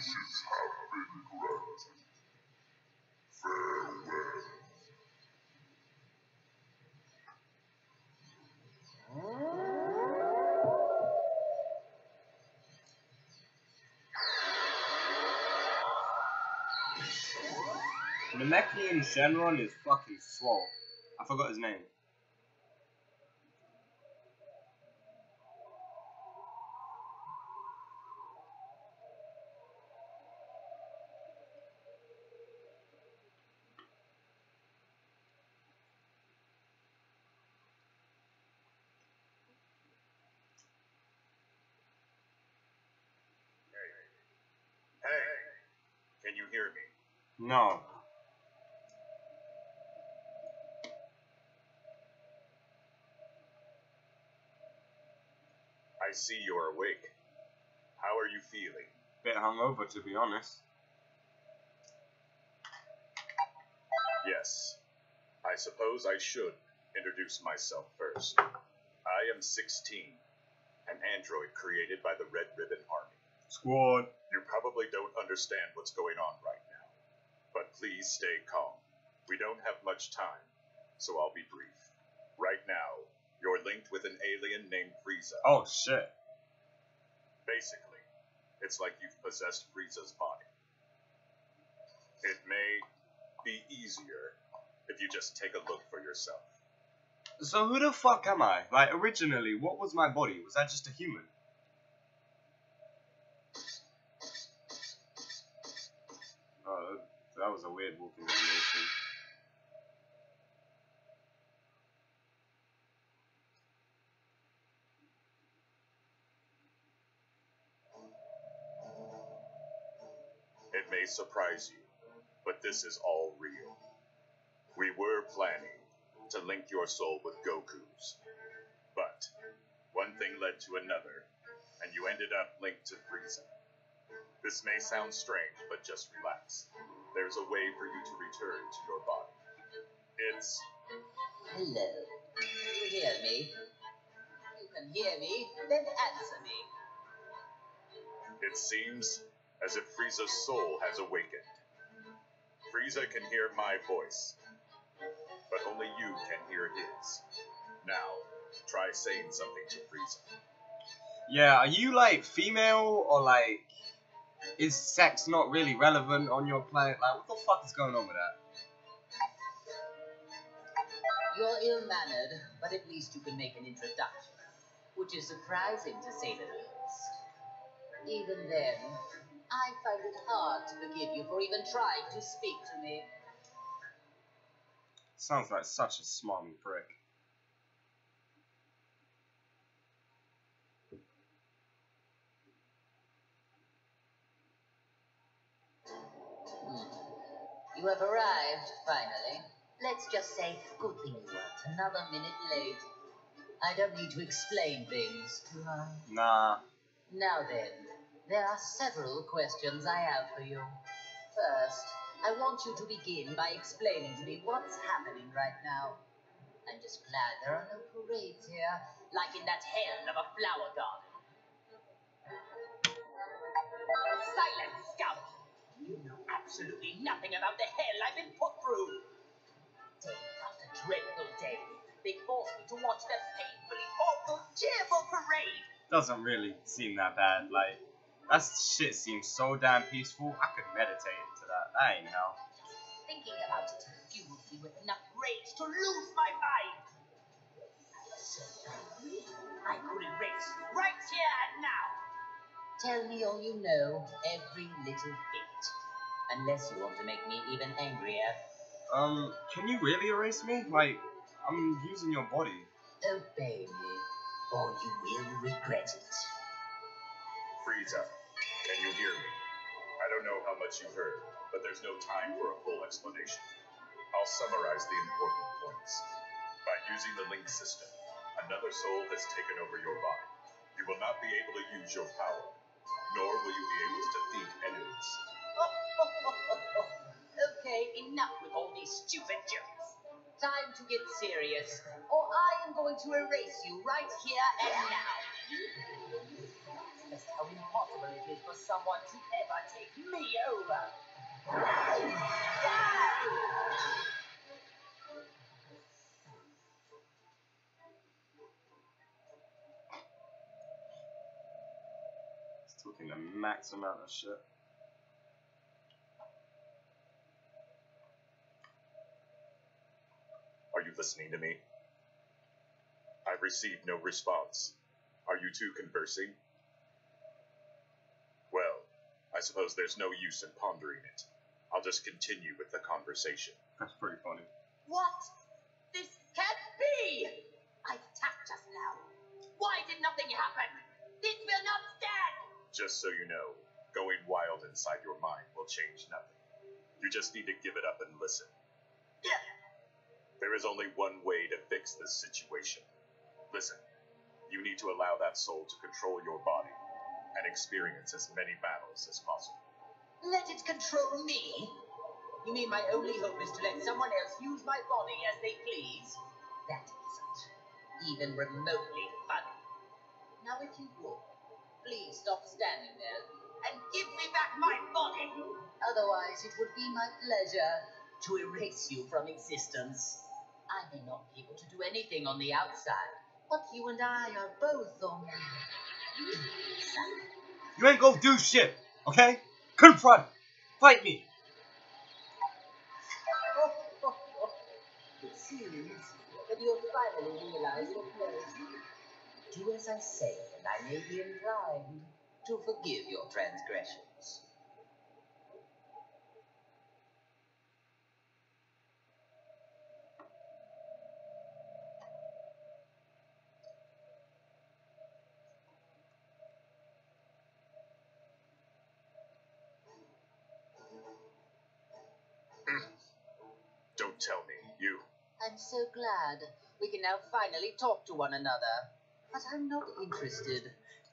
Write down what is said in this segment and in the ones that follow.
wishes have been granted. Farewell. Namekian Shenron is fucking swole. I forgot his name. Hey, can you hear me? No. I see you're awake. How are you feeling? Bit hungover, to be honest. Yes. I suppose I should introduce myself first. I am 16, an android created by the Red Ribbon Army. Squad. You probably don't understand what's going on right now, but please stay calm. We don't have much time, so I'll be brief. Right now, you're linked with an alien named Frieza. Oh shit. Basically, it's like you've possessed Frieza's body. It may be easier if you just take a look for yourself. So who the fuck am I? Like, originally, what was my body? Was I just a human? Oh, that was a weird walking animation. It may surprise you, but this is all real. We were planning to link your soul with Goku's, but one thing led to another, and you ended up linked to Frieza. This may sound strange, but just relax. There's a way for you to return to your body. It's... Hello. You hear me? You can hear me, then answer me. It seems as if Frieza's soul has awakened. Frieza can hear my voice, but only you can hear his. Now, try saying something to Frieza. Yeah, are you like female or like is sex not really relevant on your planet? Like, what the fuck is going on with that? You're ill-mannered, but at least you can make an introduction, which is surprising to say the least. Even then, I find it hard to forgive you for even trying to speak to me. Sounds like such a smarmy prick. You have arrived, finally. Let's just say, good thing you weren't another minute late. I don't need to explain things, do I? Nah. Now then, there are several questions I have for you. First, I want you to begin by explaining to me what's happening right now. I'm just glad there are no parades here, like in that hell of a flower garden. Silence, Scout! You know absolutely nothing about the hell I've been put through. Day after dreadful day, they forced me to watch that painfully awful, cheerful parade. Doesn't really seem that bad. Like, that shit seems so damn peaceful. I could meditate to that. That ain't hell. Thinking about it fueled me with enough rage to lose my mind. I was so angry, I could erase you right here and now. Tell me all you know, every little bit. Unless you want to make me even angrier. Can you really erase me? Like, I'm using your body. Obey me, or you will regret it. Frieza, can you hear me? I don't know how much you heard, but there's no time for a full explanation. I'll summarize the important points. By using the link system, another soul has taken over your body. You will not be able to use your power, nor will you be able to defeat enemies. Okay, enough with all these stupid jokes. Time to get serious, or I am going to erase you right here and now. just how impossible it is for someone to ever take me over. It's talking the max amount of shit. Are you listening to me? I've received no response. Are you two conversing? Well, I suppose there's no use in pondering it. I'll just continue with the conversation. That's pretty funny. What? This can't be! I attacked just now. Why did nothing happen? This will not stand! Just so you know, going wild inside your mind will change nothing. You just need to give it up and listen. There is only one way to fix this situation. Listen, you need to allow that soul to control your body and experience as many battles as possible. Let it control me? You mean my only hope is to let someone else use my body as they please? That isn't even remotely funny. Now if you would, please stop standing there and give me back my body. Otherwise, it would be my pleasure to erase you from existence. I may not be able to do anything on the outside, but you and I are both on the inside. You ain't gonna do shit, okay? Confront! Fight me! It seems that you have finally realized your place. Do as I say, and I may be inclined to forgive your transgressions. Don't tell me, you. I'm so glad we can now finally talk to one another. But I'm not interested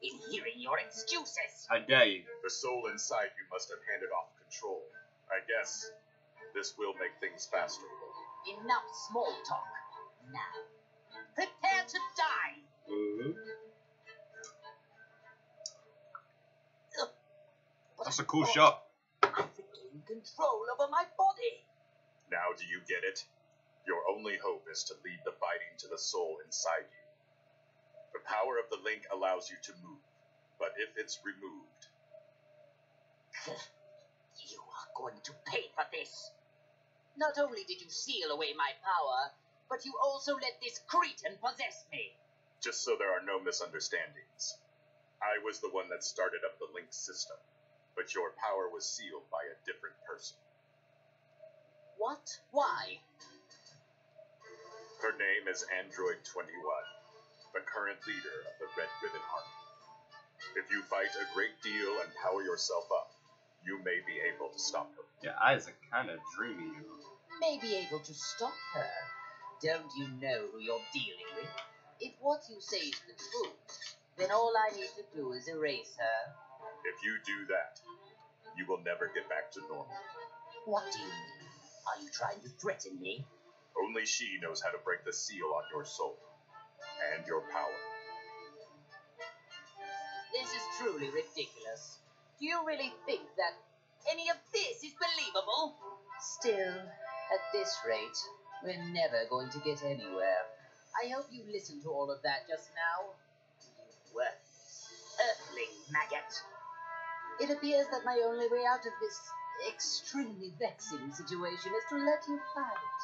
in hearing your excuses. I dare you. The soul inside you must have handed off control. I guess this will make things faster. Enough small talk. Now, prepare to die. That's a cool shot. I've regained control over my body. Now do you get it? Your only hope is to lead the fighting to the soul inside you. The power of the link allows you to move, but if it's removed... You are going to pay for this. Not only did you seal away my power, but you also let this cretin possess me. Just so there are no misunderstandings. I was the one that started up the link system, but your power was sealed by a different person. What? Why? Her name is Android 21, the current leader of the Red Ribbon Army. If you fight a great deal and power yourself up, you may be able to stop her. Your eyes are kind of dreamy. May be able to stop her. Don't you know who you're dealing with? If what you say is the truth, then all I need to do is erase her. If you do that, you will never get back to normal. What do you mean? Are you trying to threaten me? Only she knows how to break the seal on your soul and your power. This is truly ridiculous. Do you really think that any of this is believable? Still, at this rate, we're never going to get anywhere. I hope you listened to all of that just now. You worthless, earthling maggot. It appears that my only way out of this extremely vexing situation is to let you fight.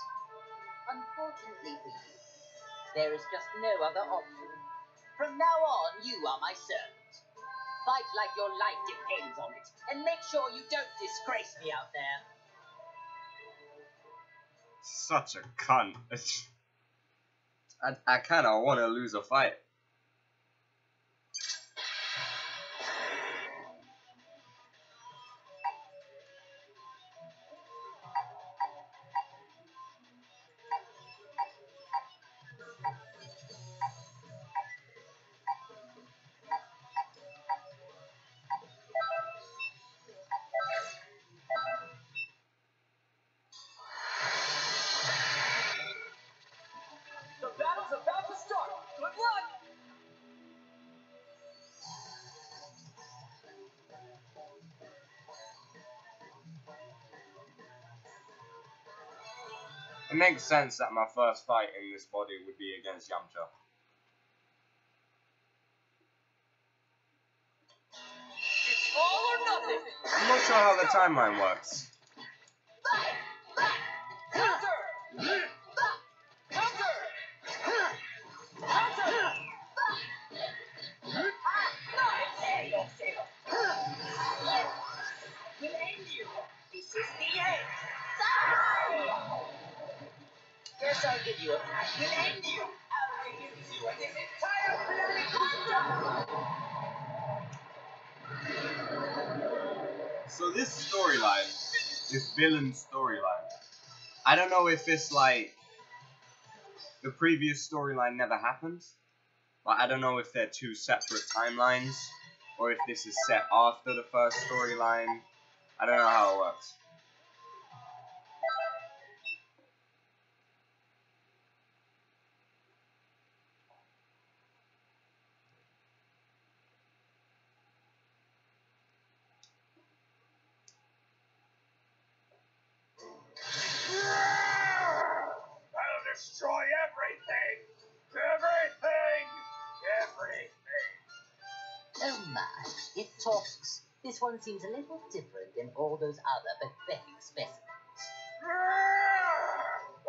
Unfortunately for you, there is just no other option. From now on, you are my servant. Fight like your life depends on it, and make sure you don't disgrace me out there. Such a cunt. I kind of want to lose a fight. The battle's about to start. Good luck! It makes sense that my first fight in this body would be against Yamcha. It's all or nothing. I'm not sure how the timeline works. Counter! Counter! Counter! We'll end you. This is the end. Guess I'll give you a pass. We'll end you. I'll reduce you and this entire planet. So this storyline, this villain storyline, I don't know if it's like the previous storyline never happened. Like, I don't know if they're two separate timelines, or if this is set after the first storyline. I don't know how it works. I'll destroy everything! Everything! Everything! Oh my, it talks. This one seems a little different than all those other pathetic specimens.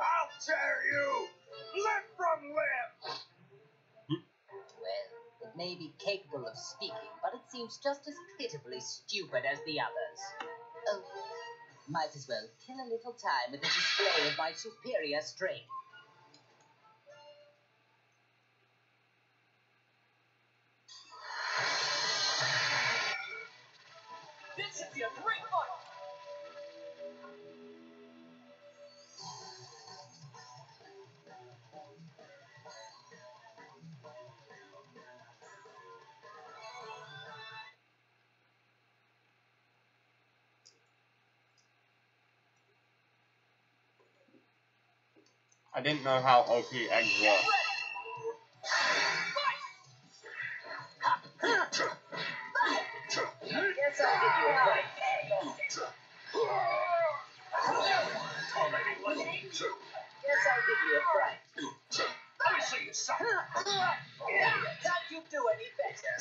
I'll tear you! Limb from limb! Well, it may be capable of speaking, but it seems just as pitifully stupid as the others. Oh, might as well kill a little time with a display of my superior strength. This should be a great fight! I didn't know how OP eggs were. Guess I'll give you a break. Guess I'll give you a break. Let me see you suck! Can't you do any better?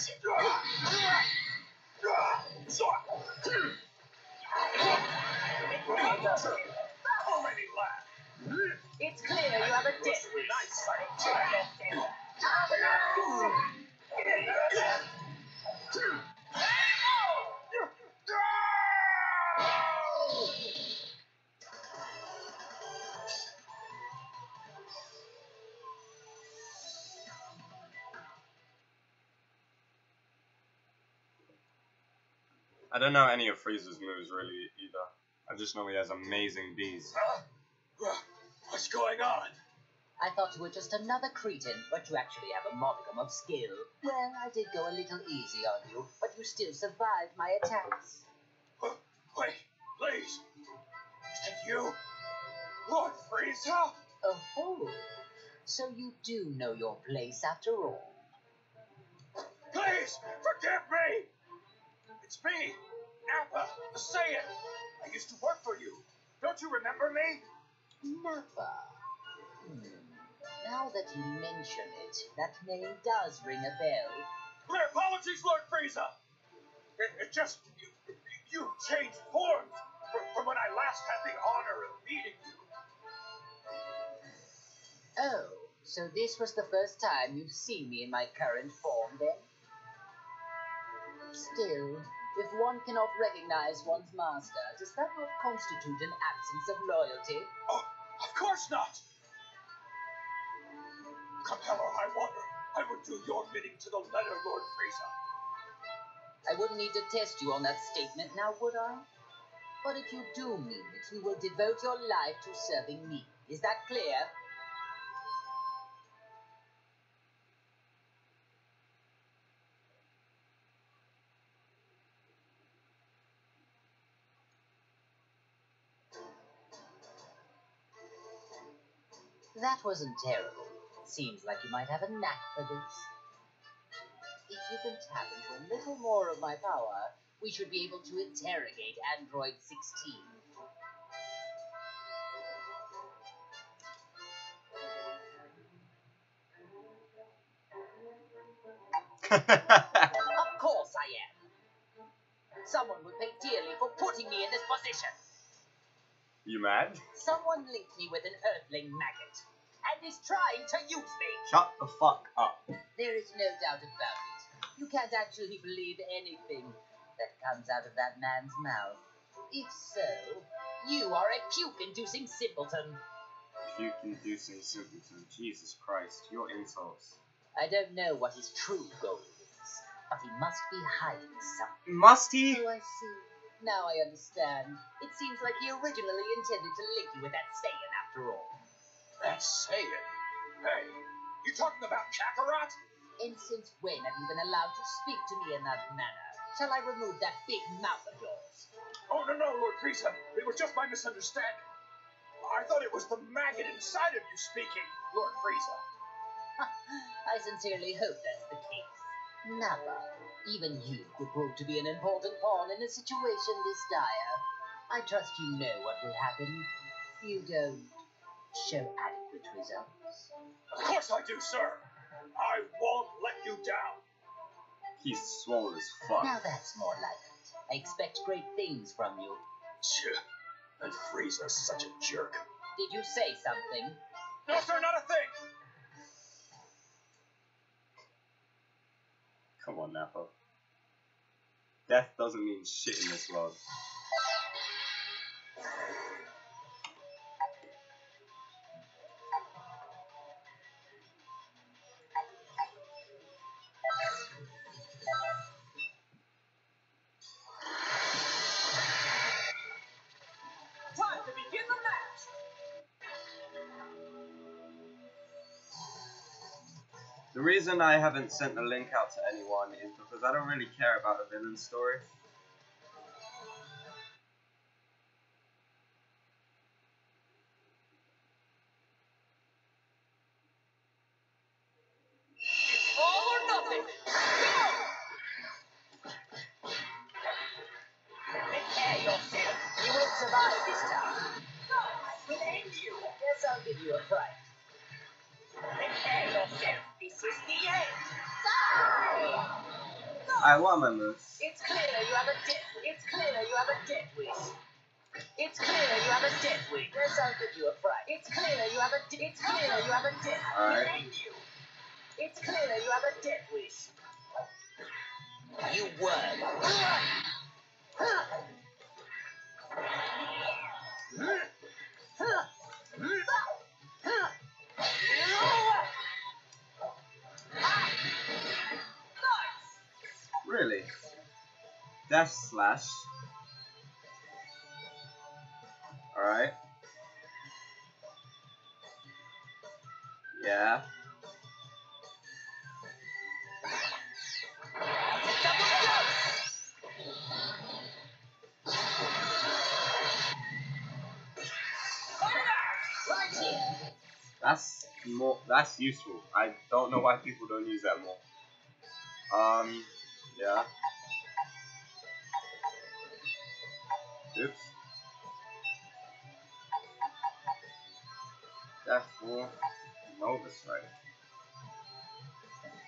Already laughed! It's clear you have a debt with Nice fight! I don't know any of Frieza's moves really either. I just know he has amazing bees. What's going on? I thought you were just another cretin, but you actually have a modicum of skill. Well, I did go a little easy on you, but you still survived my attacks. Wait, please! Is it you? Lord Frieza? Oh, so you do know your place after all. Please, forgive me! It's me, Nappa, the Saiyan. I used to work for you. Don't you remember me? Nappa. Now that you mention it, that name does ring a bell. My apologies, Lord Frieza. It just you changed forms from when I last had the honor of meeting you. Oh, so this was the first time you've seen me in my current form, then? Still, if one cannot recognize one's master, does that not constitute an absence of loyalty? Oh, of course not. Come hell or high water, I would do your bidding to the letter, Lord Frieza. I wouldn't need to test you on that statement now, would I? But if you do mean it, you will devote your life to serving me. Is that clear? That wasn't terrible. Seems like you might have a knack for this. If you can tap into a little more of my power, we should be able to interrogate Android 16. Of course I am. Someone would pay dearly for putting me in this position. You mad? Someone linked me with an earthling maggot and is trying to use me. Shut the fuck up. There is no doubt about it. You can't actually believe anything that comes out of that man's mouth. If so, you are a puke-inducing simpleton. Puke-inducing simpleton. Jesus Christ, your insults. I don't know what his true goal is, but he must be hiding something. Must he? Oh, I see. Now I understand. It seems like he originally intended to link you with that Saiyan after all. That Saiyan? Hey, you talking about Kakarot? And since when have you been allowed to speak to me in that manner? Shall I remove that big mouth of yours? Oh, no, Lord Frieza. It was just my misunderstanding. I thought it was the maggot inside of you speaking, Lord Frieza. I sincerely hope that's the case. Nappa, even you could prove to be an important pawn in a situation this dire. I trust you know what will happen. You don't show adequate results. Of course I do, sir. I won't let you down. He's swole as fuck. Now that's more like it. I expect great things from you. And Frieza's such a jerk. Did you say something? No, sir, not a thing. Come on, Nappa. Death doesn't mean shit in this world. Time to begin the match! The reason I haven't sent the link out to anyone is because I don't really care about the villain story. It's all or nothing! Go! Prepare yourself. You won't survive this time. No, I will end you. Guess I'll give you a fright. Prepare yourself. This is the end. Die! I want my moves. It's clear you have a death. It's clear you have a death wish. It's clear you have a death wish. Guess I'll give you a fright. It's clear you have a. It's clear you have a death. I will end you. It's clear you have a death wish. You won. Really? Death Slash. Alright. Yeah. That's useful. I don't know why people don't use that more. Yeah. Oops. That's for Novus, right?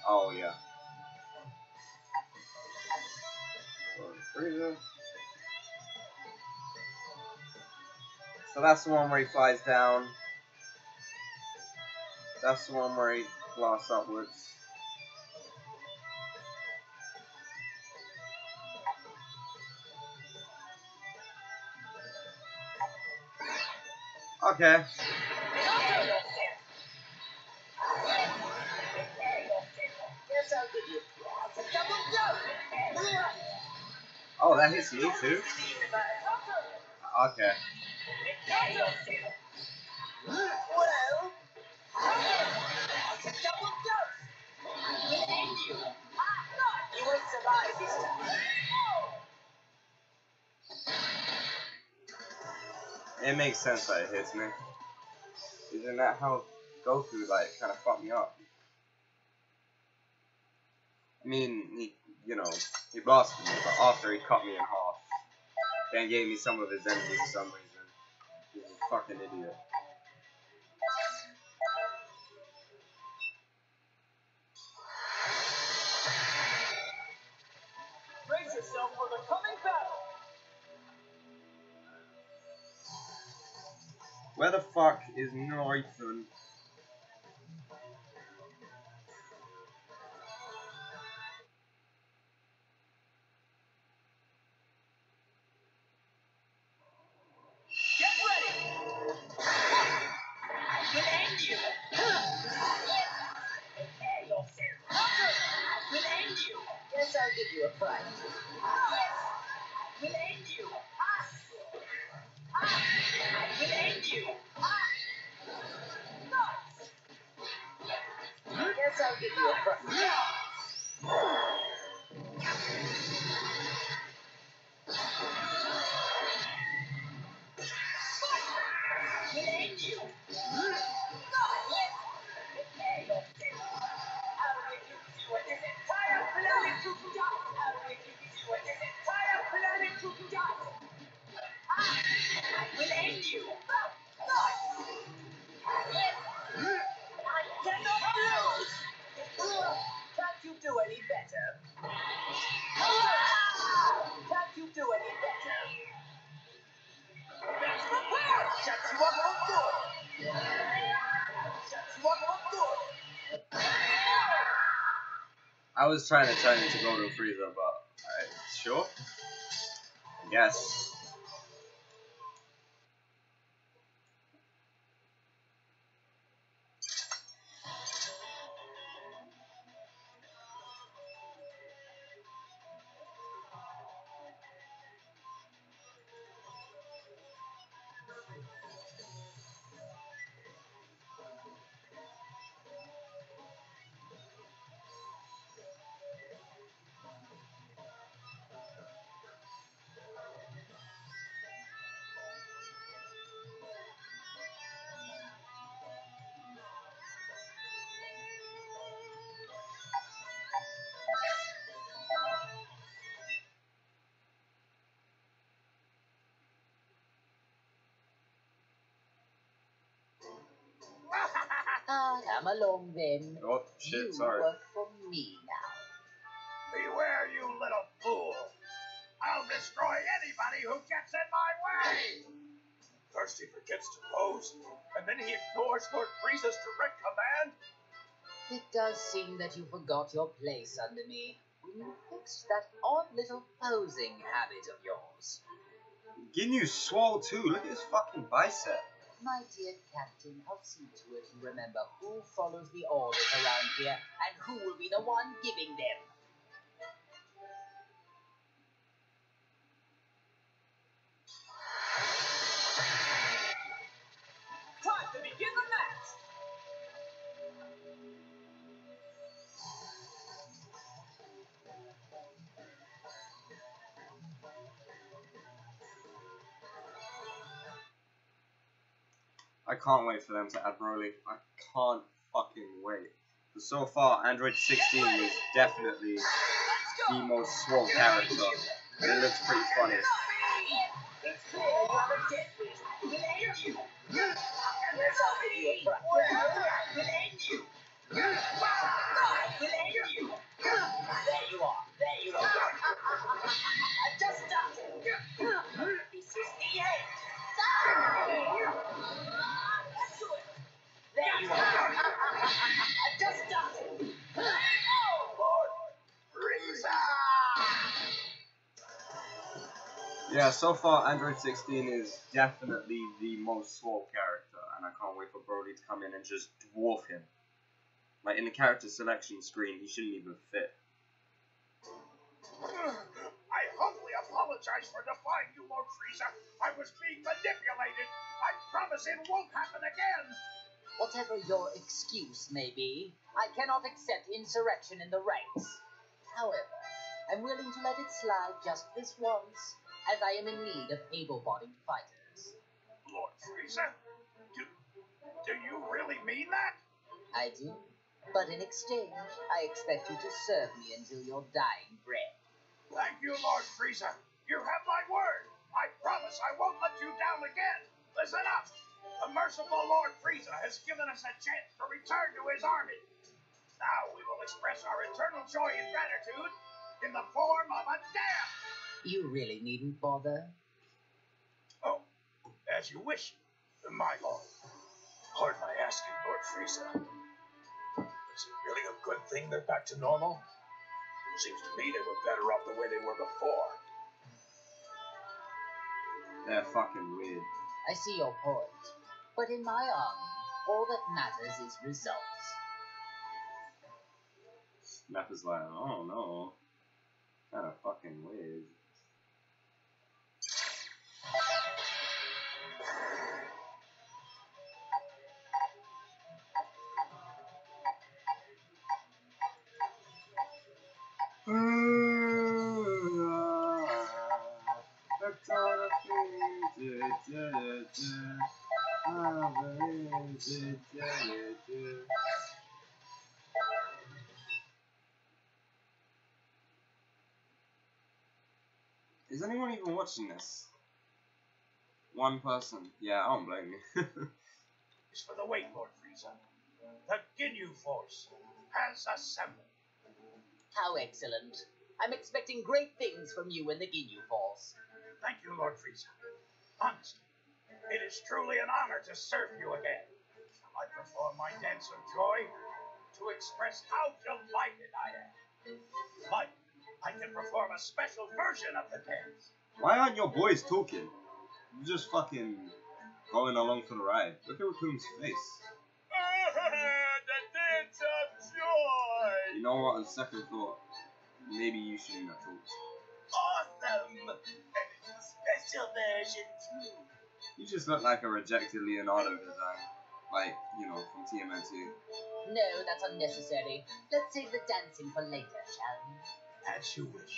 Oh yeah. Frieza. So that's the one where he flies down. That's the one where he blasts upwards. Okay. Oh, that hits me too? Okay. It makes sense that it hits me. Isn't that how Goku, like, kind of fucked me up? I mean, he blasted me, but after he cut me in half, then gave me some of his energy for some reason. He's a fucking idiot. Where the fuck is Nathan? Get ready! We'll end you! Prepare yourself! We'll end you! Guess I'll give you a fright. We'll end you! We'll end you! Guess I'll give you a fright. We'll end you! Prepare yourself! I'll reduce you and this entire planet to dust! I'll reduce you and this entire planet to dust! We'll end you! I cannot lose! Can't you do any better? Can't you do any better? That's the power! Shuts you up for good! Shuts you up for good! I was trying to turn into Golden Frieza, but sure? Yes. Come along then. Oh shit, You sorry. work for me now. Beware, you little fool! I'll destroy anybody who gets in my way! First he forgets to pose, and then he ignores Lord Frieza's direct command. It does seem that you forgot your place under me when you fixed that odd little posing habit of yours. Ginyu swole too. Look at his fucking bicep. My dear Captain, I'll see to it you remember who follows the orders around here and who will be the one giving them. Time to begin the match! I can't wait for them to add Broly. I can't fucking wait. But so far, Android 16 is definitely the most swole character. And it looks pretty funny. It's clear you have a death wish. We'll end you. Yes, I'll give you a fright. We'll end you. We'll end you. There you are. There you are. Just stop. This is the end. There you are. Just stop. Lord Frieza! Yeah, so far, Android 16 is definitely the most swole character. And I can't wait for Broly to come in and just dwarf him. Like, in the character selection screen, he shouldn't even fit. I humbly apologize for defying you, Lord Frieza. I was being manipulated. I promise it won't happen again. Whatever your excuse may be, I cannot accept insurrection in the ranks. However, I'm willing to let it slide just this once, as I am in need of able-bodied fighters. Lord Frieza, do you really mean that? I do, but in exchange, I expect you to serve me until your dying breath. Thank you, Lord Frieza. You have my word. I promise I won't let you down again. Listen up. The merciful Lord Frieza has given us a chance to return to his army. Now we will express our eternal joy and gratitude in the form of a dance. You really needn't bother. Oh, as you wish. My lord, pardon my asking, Lord Frieza. Is it really a good thing they're back to normal? Seems to me they were better off the way they were before. They're fucking weird. I see your point. But in my army, all that matters is results. Nappa's like, oh no. Kinda fucking weird. Is anyone even watching this? One person. Yeah, I don't blame you. It's for the wait, Lord Frieza. The Ginyu Force has assembled. How excellent. I'm expecting great things from you and the Ginyu Force. Thank you, Lord Frieza. Honestly, it is truly an honor to serve you again. I perform my dance of joy to express how delighted I am. But I can perform a special version of the dance. Why aren't your boys talking? You're just fucking going along for the ride. Look at Rakun's face. The dance of joy! You know what, on second thought, maybe you shouldn't have talked. Awesome! And it's a special version too. You just look like a rejected Leonardo design. Like, you know, from TMNT. No, that's unnecessary. Let's save the dancing for later, shall we? As you wish.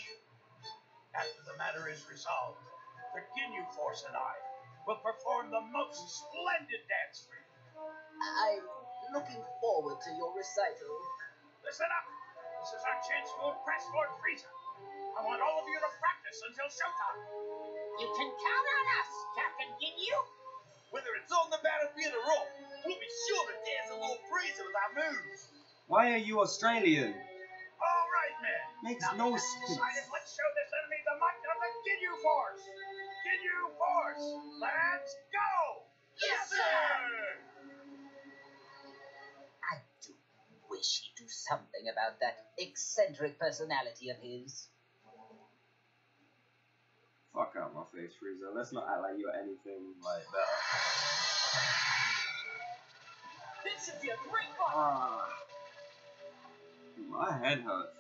After the matter is resolved, the Ginyu Force and I will perform the most splendid dance for you. I'm looking forward to your recital. Listen up! This is our chance to impress Lord Frieza. I want all of you to practice until showtime. You can count on us, Captain Ginyu. Whether it's on the battlefield or off, we'll be sure to dance a little Frieza with our moves. Why are you Australian? All right, men. Makes Now no that that's sense. decided, let's show this enemy the might of the Ginyu Force. Ginyu Force, let's go! Yes, sir! I do wish he'd do something about that eccentric personality of his. Fuck out my face, Frieza. Let's not act like you're anything like better. This should be a great fight. Ah, my head hurts.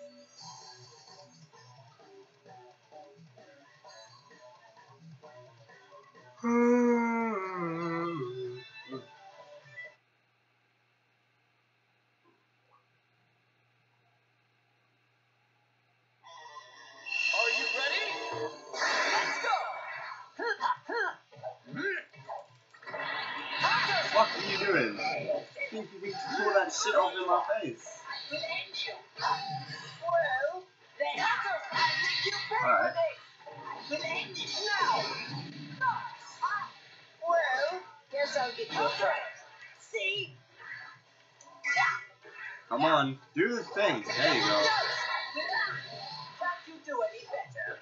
Are you ready? Let's go! What are you doing? I think you need to pull that shit off in my face. Well, then, I think you Alright. will end it now. Well, guess I'll give you a try. See? Come on, do the thing. There you go. Can't you do any better?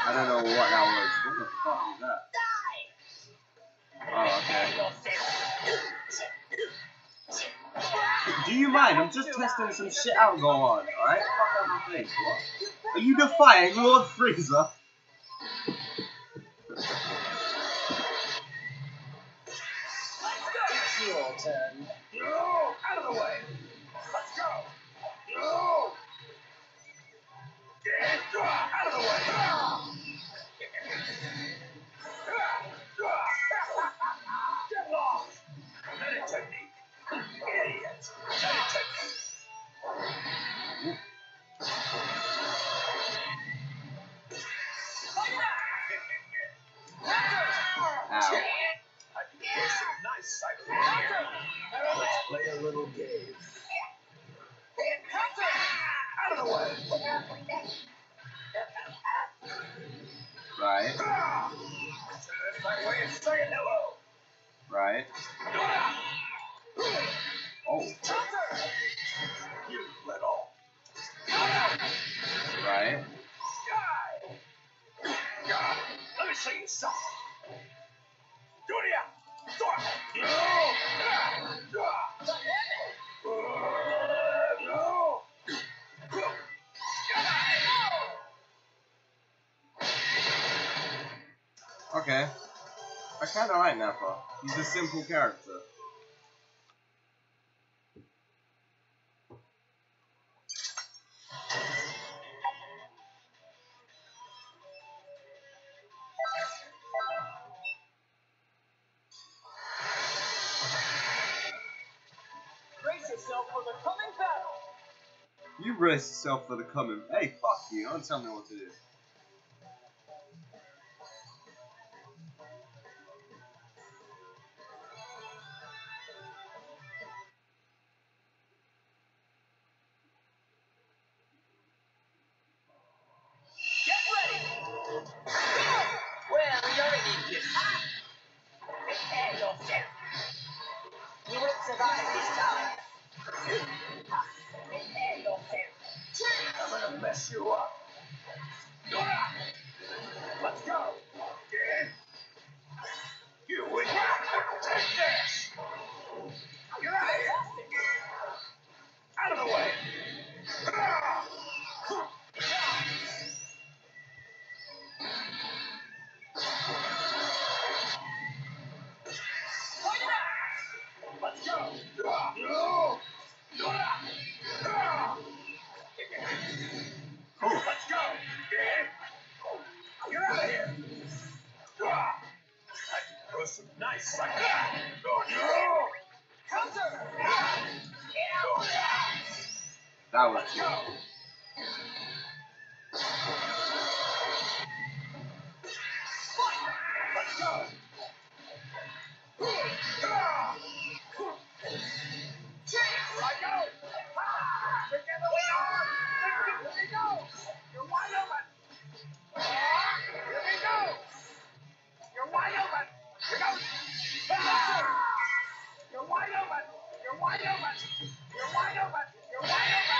I don't know what that was. What the fuck is that? Die! Oh, okay. Do you mind? I'm just testing some shit out going on, alright? Fuck out my face. What? Are you defying Lord Frieza? It's your turn. No! Out of the way! Let's go! No! Out of the way! Get lost! Medic technique! Idiot! Medic technique! Ow. I can get some nice sight from here. Now let's play a little game. Out of the way! Right, That's my way of saying hello. right. Oh, You little right. sky. Let me show you something. Junior, kinda like Nappa. He's a simple character. Brace yourself for the coming battle. You brace yourself for the coming. Hey, fuck you. Don't tell me what to do. Get ready. Well, you're an idiot. Prepare yourself. You won't survive this time. Prepare yourself. I'm gonna mess you up. Let's go. Yeah. You win. Take this. Get out of here. Out of the way. Point it out. Let's go. No. Let's go. Get out of here. That was some nice sucker. Counter. Get out. That was Let's go. Fight. Let's go. Psycho. Together we are. Here we go. You're wide open. Here we go. You're wide open. Here goes. You're wide open. You're wide open. You're wide open. You're wide open.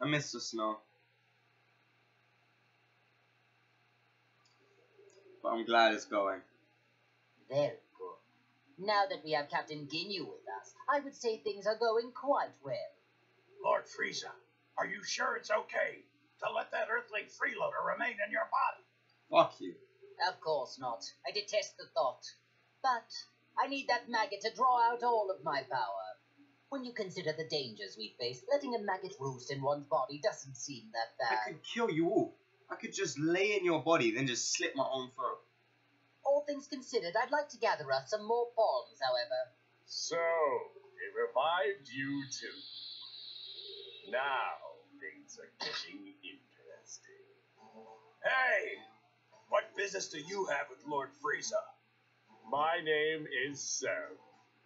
I miss the snow. But I'm glad it's going. Very good. Now that we have Captain Ginyu with us, I would say things are going quite well. Lord Frieza, are you sure it's okay to let that Earthling freeloader remain in your body? Fuck you. Of course not. I detest the thought. But I need that maggot to draw out all of my power. When you consider the dangers we face, letting a maggot roost in one's body doesn't seem that I bad. could kill you all. I could just lay in your body, then just slit my own throat. All things considered, I'd like to gather us some more pawns, however. So, it revived you too. Now, things are getting interesting. Hey! What business do you have with Lord Frieza? My name is Sam.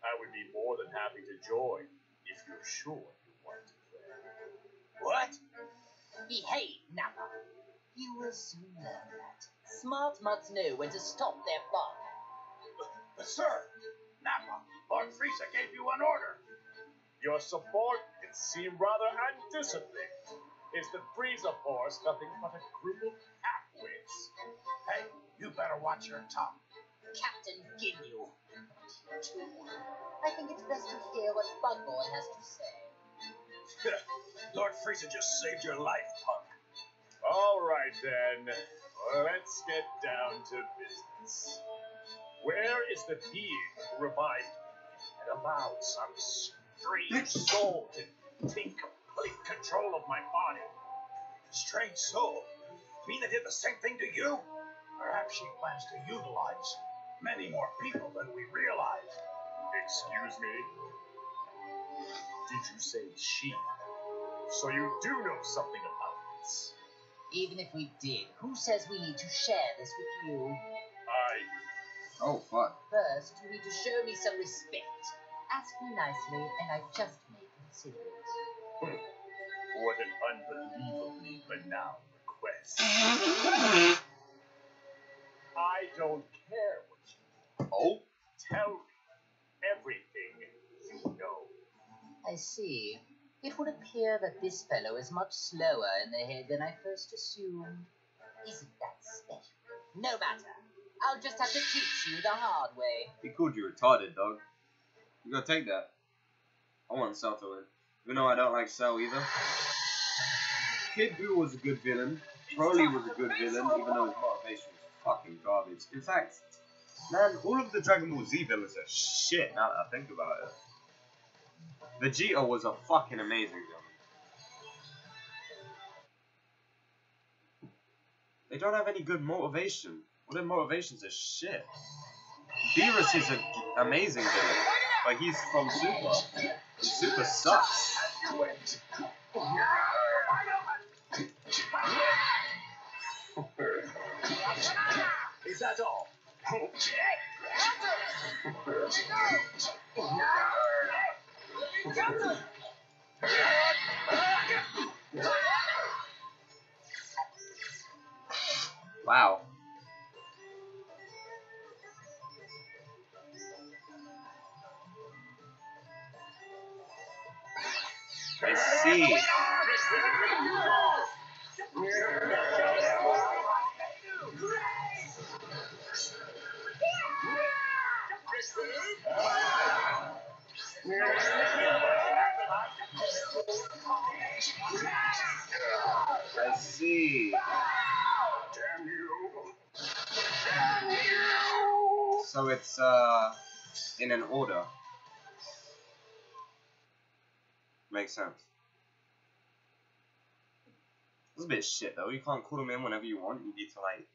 I would be more than happy to join if you're sure you want to play. What? Behave, Nappa. You will soon learn that. Smart mutts know when to stop their fun. But sir, Nappa, Lord Frieza gave you an order. Your subordinates seem rather undisciplined. Is the Frieza Force nothing but a group of half-wits? Hey, you better watch your tongue. Captain Ginyu. I think it's best to hear what Bug Boy has to say. Lord Frieza just saved your life, punk. All right, then. Let's get down to business. Where is the being who revived me and allowed some strange soul to take complete control of my body? Strange soul? Mean it did the same thing to you? Perhaps she plans to utilize many more people than we realize. Excuse me? Did you say she? So you do know something about this? Even if we did, who says we need to share this with you? Oh, fuck. First, you need to show me some respect. Ask me nicely, and I just may consider it. What an unbelievably banal request. I don't care what you Oh? tell me. Everything you know. I see. It would appear that this fellow is much slower in the head than I first assumed. Isn't that special? No matter. I'll just have to teach you the hard way. He called you retarded, dog. You gotta take that. I want Cell to win. Even though I don't like Cell either. Kid Buu was a good villain. Broly was a good villain, even though his motivation was fucking garbage. In fact, man, all of the Dragon Ball Z villains are shit now that I think about it. Vegeta was a fucking amazing villain. They don't have any good motivation. All their motivations are shit. Beerus is an amazing villain, but he's from Super. And Super sucks. Is that all? Wow. I see. I see. Damn you. So it's in an order. Makes sense. It's a bit shit though. You can't call them in whenever you want. You need to like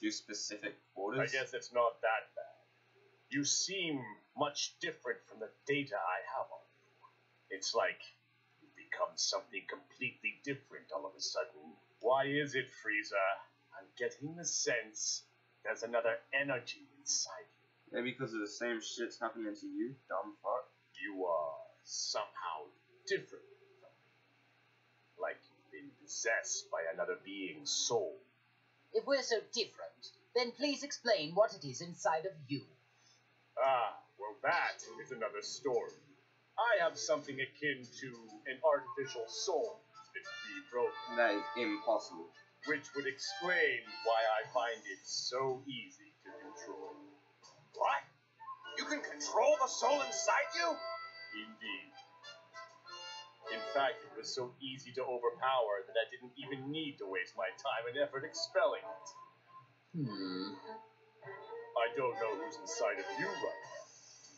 do specific orders. I guess it's not that bad. You seem much different from the data I have on you. It's like you become something completely different all of a sudden. Why is it, Frieza? I'm getting the sense there's another energy inside you. Maybe because of the same shit's happening to you, dumb fuck. You are somehow different from me. Like you've been possessed by another being's soul. If we're so different, then please explain what it is inside of you. Ah, well that is another story. I have something akin to an artificial soul that's be broken, That is impossible. which would explain why I find it so easy to control. What? You can control the soul inside you? Indeed. In fact, it was so easy to overpower that I didn't even need to waste my time and effort expelling it. I don't know who's inside of you right now,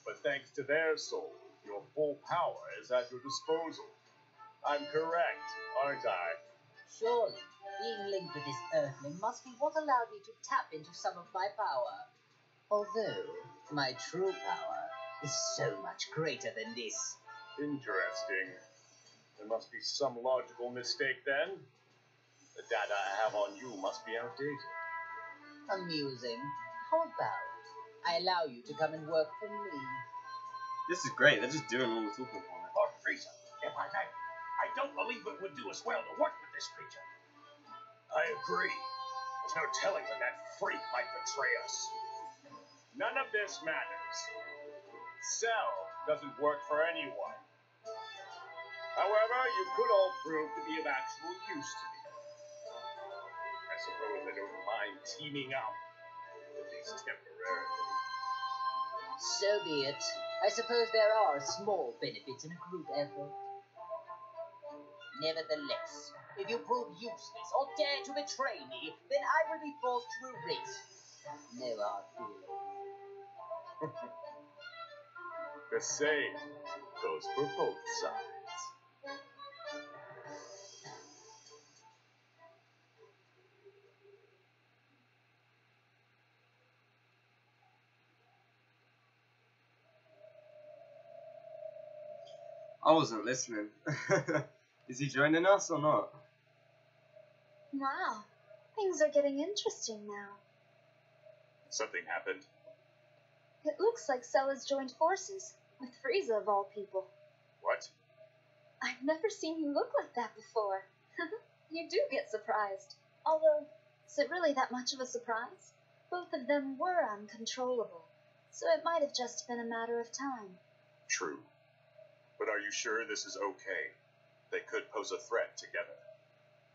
but thanks to their soul, your full power is at your disposal. I'm correct, aren't I? Surely, being linked with this Earthling must be what allowed me to tap into some of my power. Although, my true power is so much greater than this. Interesting. There must be some logical mistake then. The data I have on you must be outdated. Amusing. How about I allow you to come and work for me? This is great. They're just doing all the talking for me. Lord Frieza, if I may, I don't believe it would do us well to work with this creature. I agree. There's no telling when that freak might betray us. None of this matters. Cell doesn't work for anyone. However, you could all prove to be of actual use to me. I suppose I don't mind teaming up, at least temporarily. So be it. I suppose there are small benefits in a group effort. Nevertheless, if you prove useless or dare to betray me, then I will be forced to erase you. No hard feelings. The same goes for both sides. I wasn't listening. Is he joining us or not? Wow, things are getting interesting now. Something happened. It looks like Cell has joined forces, with Frieza of all people. What? I've never seen you look like that before. You do get surprised. Although, is it really that much of a surprise? Both of them were uncontrollable, so it might have just been a matter of time. True. But are you sure this is okay? They could pose a threat together.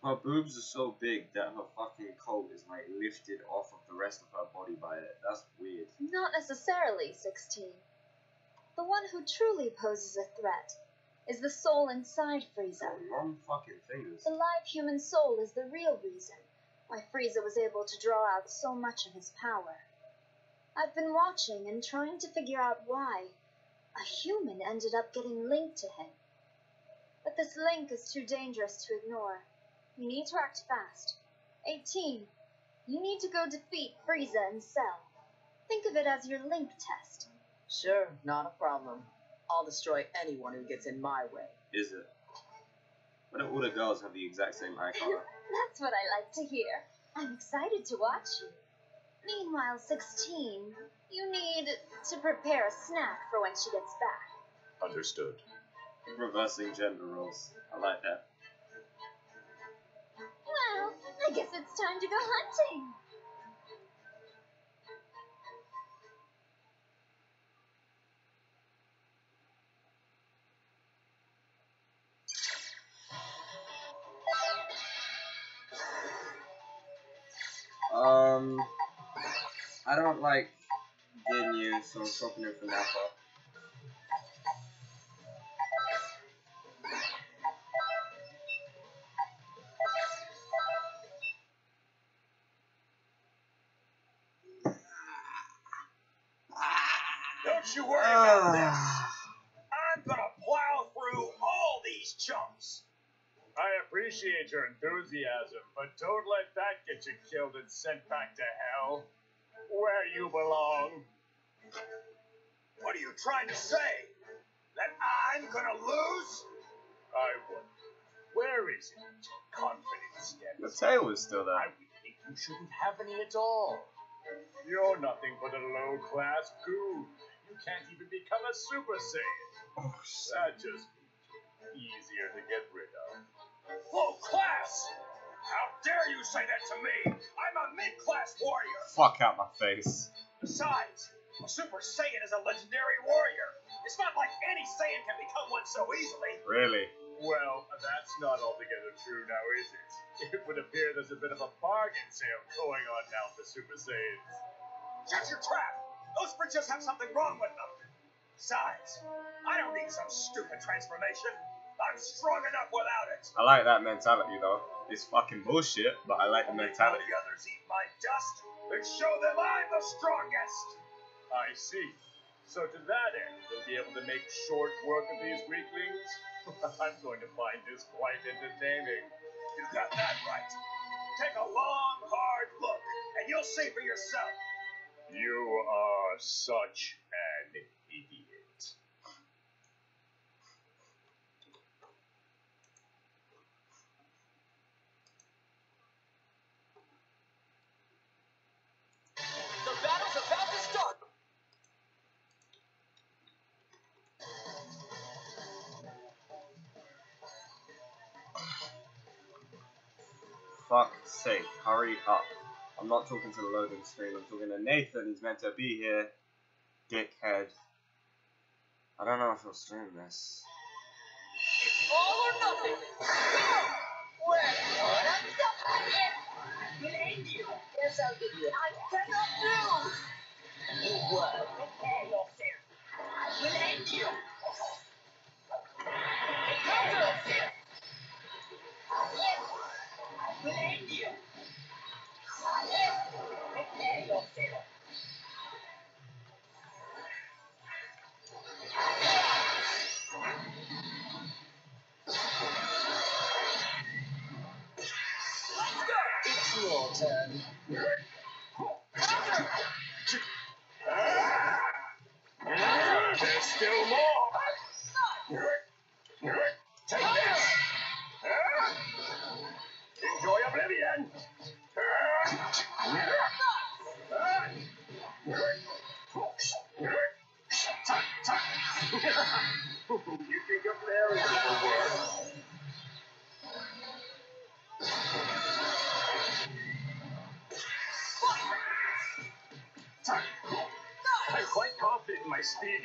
Her boobs are so big that her fucking coat is like lifted off of the rest of her body by it. That's weird. Not necessarily, 16. The one who truly poses a threat is the soul inside Frieza. Long fucking fingers. The live human soul is the real reason why Frieza was able to draw out so much of his power. I've been watching and trying to figure out why a human ended up getting linked to him. But this link is too dangerous to ignore. You need to act fast. 18. You need to go defeat Frieza and Cell. Think of it as your link test. Sure, not a problem. I'll destroy anyone who gets in my way. Is it? Why don't all the girls have the exact same eye color? That's what I like to hear. I'm excited to watch you. Meanwhile, 16, you need to prepare a snack for when she gets back. Understood. Reversing gender roles. I like that. Well, I guess it's time to go hunting. I don't like Ginyu, so I'm swapping him for Nappa. Don't you worry about this. I'm gonna plow through all these chumps. I appreciate your enthusiasm, but don't let that get you killed and sent back to hell, where you belong. What are you trying to say? That I'm gonna lose? I wonder, where is it? Confidence yet? The tail is still I there. would think you shouldn't have any at all. You're nothing but a low-class goon. You can't even become a Super Saiyan. Oh, shit. That just means easier to get rid of. Low class! How dare you say that to me? I'm a mid-class warrior. Fuck out my face. Besides, a Super Saiyan is a legendary warrior. It's not like any Saiyan can become one so easily. Really? Well, that's not altogether true now, is it? It would appear there's a bit of a bargain sale going on now for Super Saiyans. Shut your trap! Those bridges have something wrong with them. Besides, I don't need some stupid transformation. I'm strong enough without it. I like that mentality though. It's fucking bullshit, but I like the mentality. If the others eat my dust, then show them I'm the strongest. I see. So to that end, they'll be able to make short work of these weaklings? I'm going to find this quite entertaining. You got that right. Take a long, hard look, and you'll see for yourself. You are such an idiot. The battle's about to start! Fuck's sake, hurry up. I'm not talking to the loading screen, I'm talking to Nathan, he's meant to be here. Dickhead. I don't know if he'll stream this. It's all or nothing! Well, what up, I will end you. Yes, I'll give you. I cannot lose! You were. Prepare yourself. I will end you. Counter! Yes! I will end you. Yes! Prepare yourself. It's your turn. There's still more. Take this. Enjoy oblivion. You think a fairy will work? quite confident in my speed.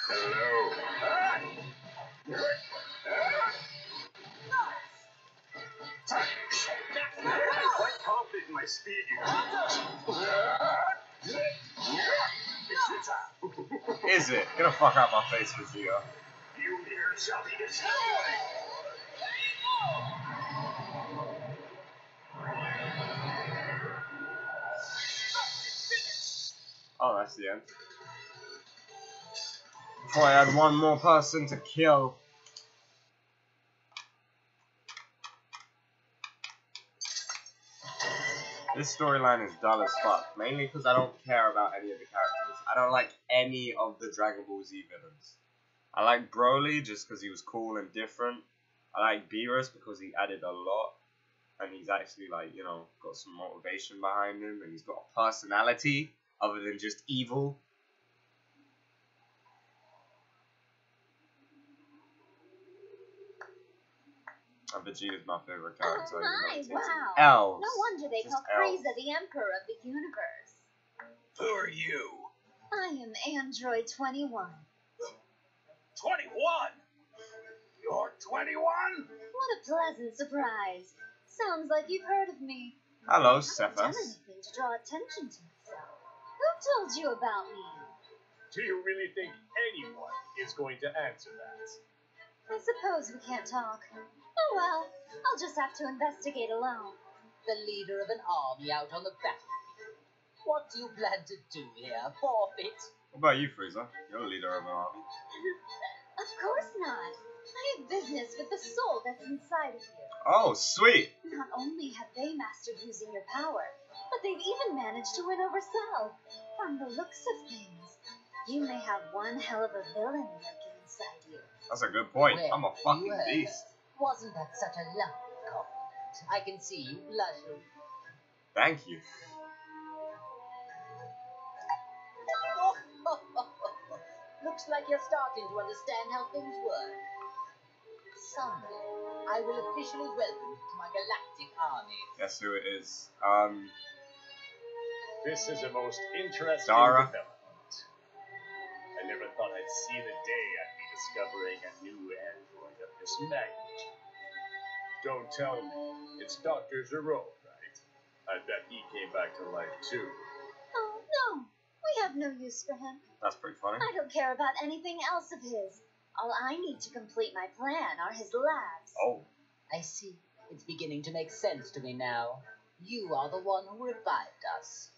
Hello. Ah! I'm quite confident in my speed. Is it? Get the fuck out my face, Vegeta. You here shall be destroyed. Oh, that's the end. Before I had one more person to kill. This storyline is dull as fuck, mainly because I don't care about any of the characters. I don't like any of the Dragon Ball Z villains. I like Broly just because he was cool and different. I like Beerus because he added a lot. And he's actually, like, you know, got some motivation behind him. And he's got a personality other than just evil. And Vegeta's my favorite character. Oh my, wow. Elves. No wonder they Just call Frieza the Emperor of the Universe. Who are you? I am Android 21. 21? You're 21? What a pleasant surprise. Sounds like you've heard of me. Hello, I haven't done Cephas. anything to draw attention to myself. Who told you about me? Do you really think anyone is going to answer that? I suppose we can't talk. Oh well, I'll just have to investigate alone. The leader of an army out on the battlefield. What do you plan to do here? Forfeit? What about you, Frieza? You're the leader of an army. Of course not. I have business with the soul that's inside of you. Oh, sweet. Not only have they mastered using your power, but they've even managed to win over Cell. From the looks of things, you may have one hell of a villain lurking inside you. That's a good point. Well, I'm a fucking you heard beast. her. Wasn't that such a lovely compliment? I can see you blushing. Thank you. Looks like you're starting to understand how things work. Someday, I will officially welcome you to my galactic army. Guess who it is? This is a most interesting Dara. development. I never thought I'd see the day I'd be discovering a new android of this magnitude. Don't tell me it's Dr. Zero, right? I bet he came back to life too. Oh, no. We have no use for him. That's pretty funny. I don't care about anything else of his. All I need to complete my plan are his labs. Oh. I see. It's beginning to make sense to me now. You are the one who revived us.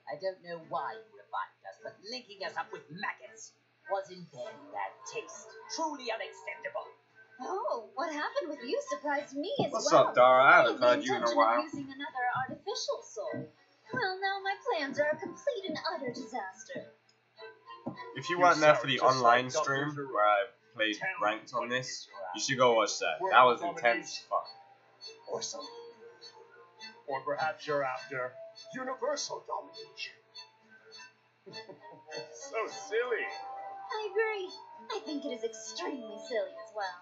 I don't know why you revived us, but linking us up with maggots was in very bad taste. Truly unacceptable. Oh, what happened with you surprised me as What's well. up, Dara? I haven't The heard you in a intention while. of using another artificial soul. Well, now my plans are a complete and utter disaster. If you weren't there for the sound just online like Dr. stream Zero. where I played ranked on this, you should go watch that. That was intense fun. Or something. Or perhaps you're after universal domination. So silly. I agree. I think it is extremely silly as well.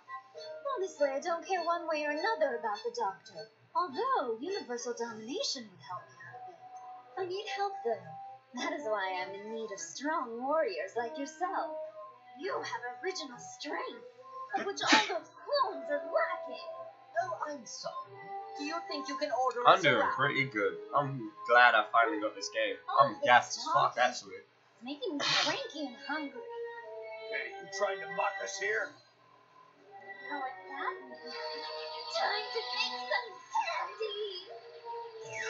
Honestly, I don't care one way or another about the Doctor. Although universal domination would help me out a bit. I need help though. That is why I'm in need of strong warriors like yourself. You have original strength, of which all those clones are lacking. Oh, I'm sorry. Do you think you can order I'm us doing around? pretty good. I'm glad I finally got this game. I'm Oh, gassed as this fuck, talking. actually. It's making me cranky and hungry. Hey, you trying to mock us here? How would that mean? Time to make some candy!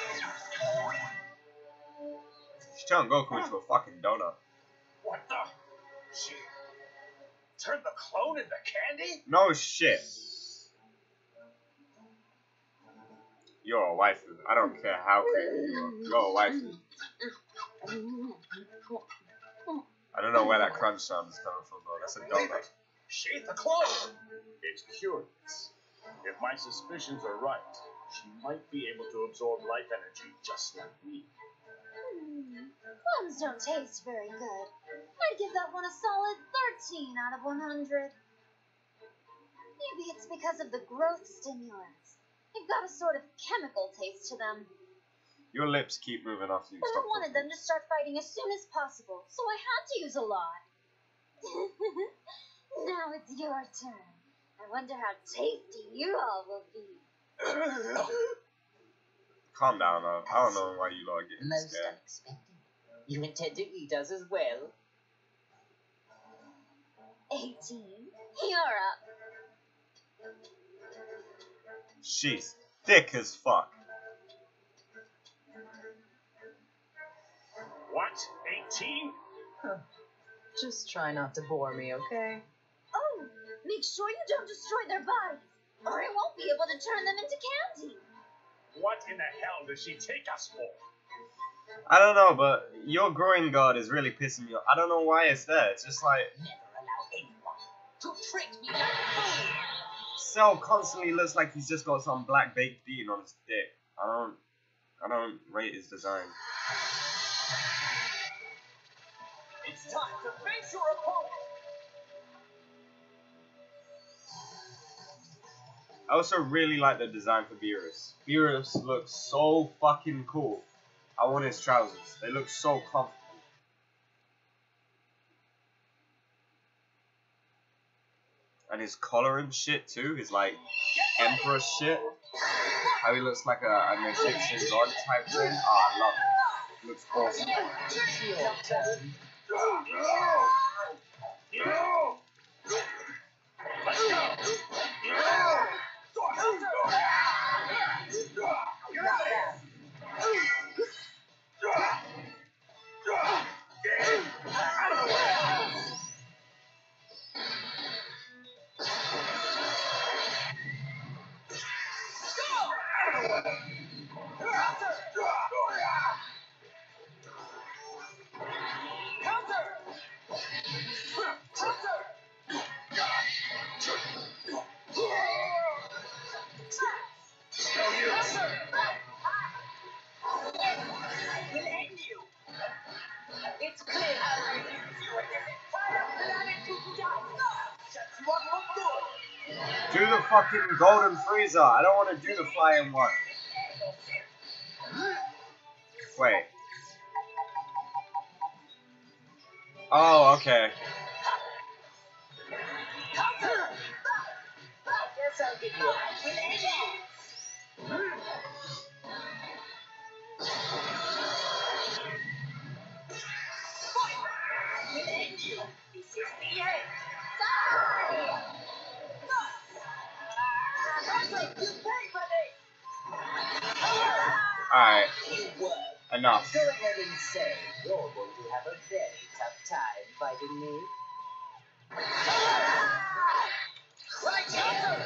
She turned Goku into a fucking donut. What the? She turned the clone into candy? No shit. You're a waifu. I don't care how creepy you are. You're a waifu. I don't know where that crunch sound is coming from, though. That's a donut. She's the clone. It's curious. If my suspicions are right, she might be able to absorb life energy just like me. Clones don't taste very good. I'd give that one a solid 13 out of 100. Maybe it's because of the growth stimulants. They've got a sort of chemical taste to them. Your lips keep moving after you But stop I wanted talking. them to start fighting as soon as possible, so I had to use a lot. Now it's your turn. I wonder how tasty you all will be. Calm down, I don't know why you lot are getting Most scared. unexpected. You intend to eat us as well? 18, you're up. She's thick as fuck. What? 18? Just try not to bore me, okay? Oh, make sure you don't destroy their bodies, or I won't be able to turn them into candy. What in the hell does she take us for? I don't know, but your groin guard is really pissing me off. I don't know why it's there. It's just like Never allow anyone to trick me like fool. Cell constantly looks like he's just got some black baked bean on his dick. I don't rate his design. It's time to face your opponent. I also really like the design for Beerus. Beerus looks so fucking cool. I want his trousers. They look so comfortable. And his collar and shit too. His like emperor shit. How he looks like an Egyptian god type thing. Oh, I love it. Looks awesome. Let's go! Will end you. It's clear I'll reduce you at this entire planet to dust. Shut you up for good. Do the fucking golden Frieza. I don't want to do the flying one. Wait. Oh, okay. Counter! I guess I'll give you a will end you. Will end you. This is the end. You pay for this. Alright. You won. Enough. Go ahead and say you're going to have a very tough time fighting me. Right, counter!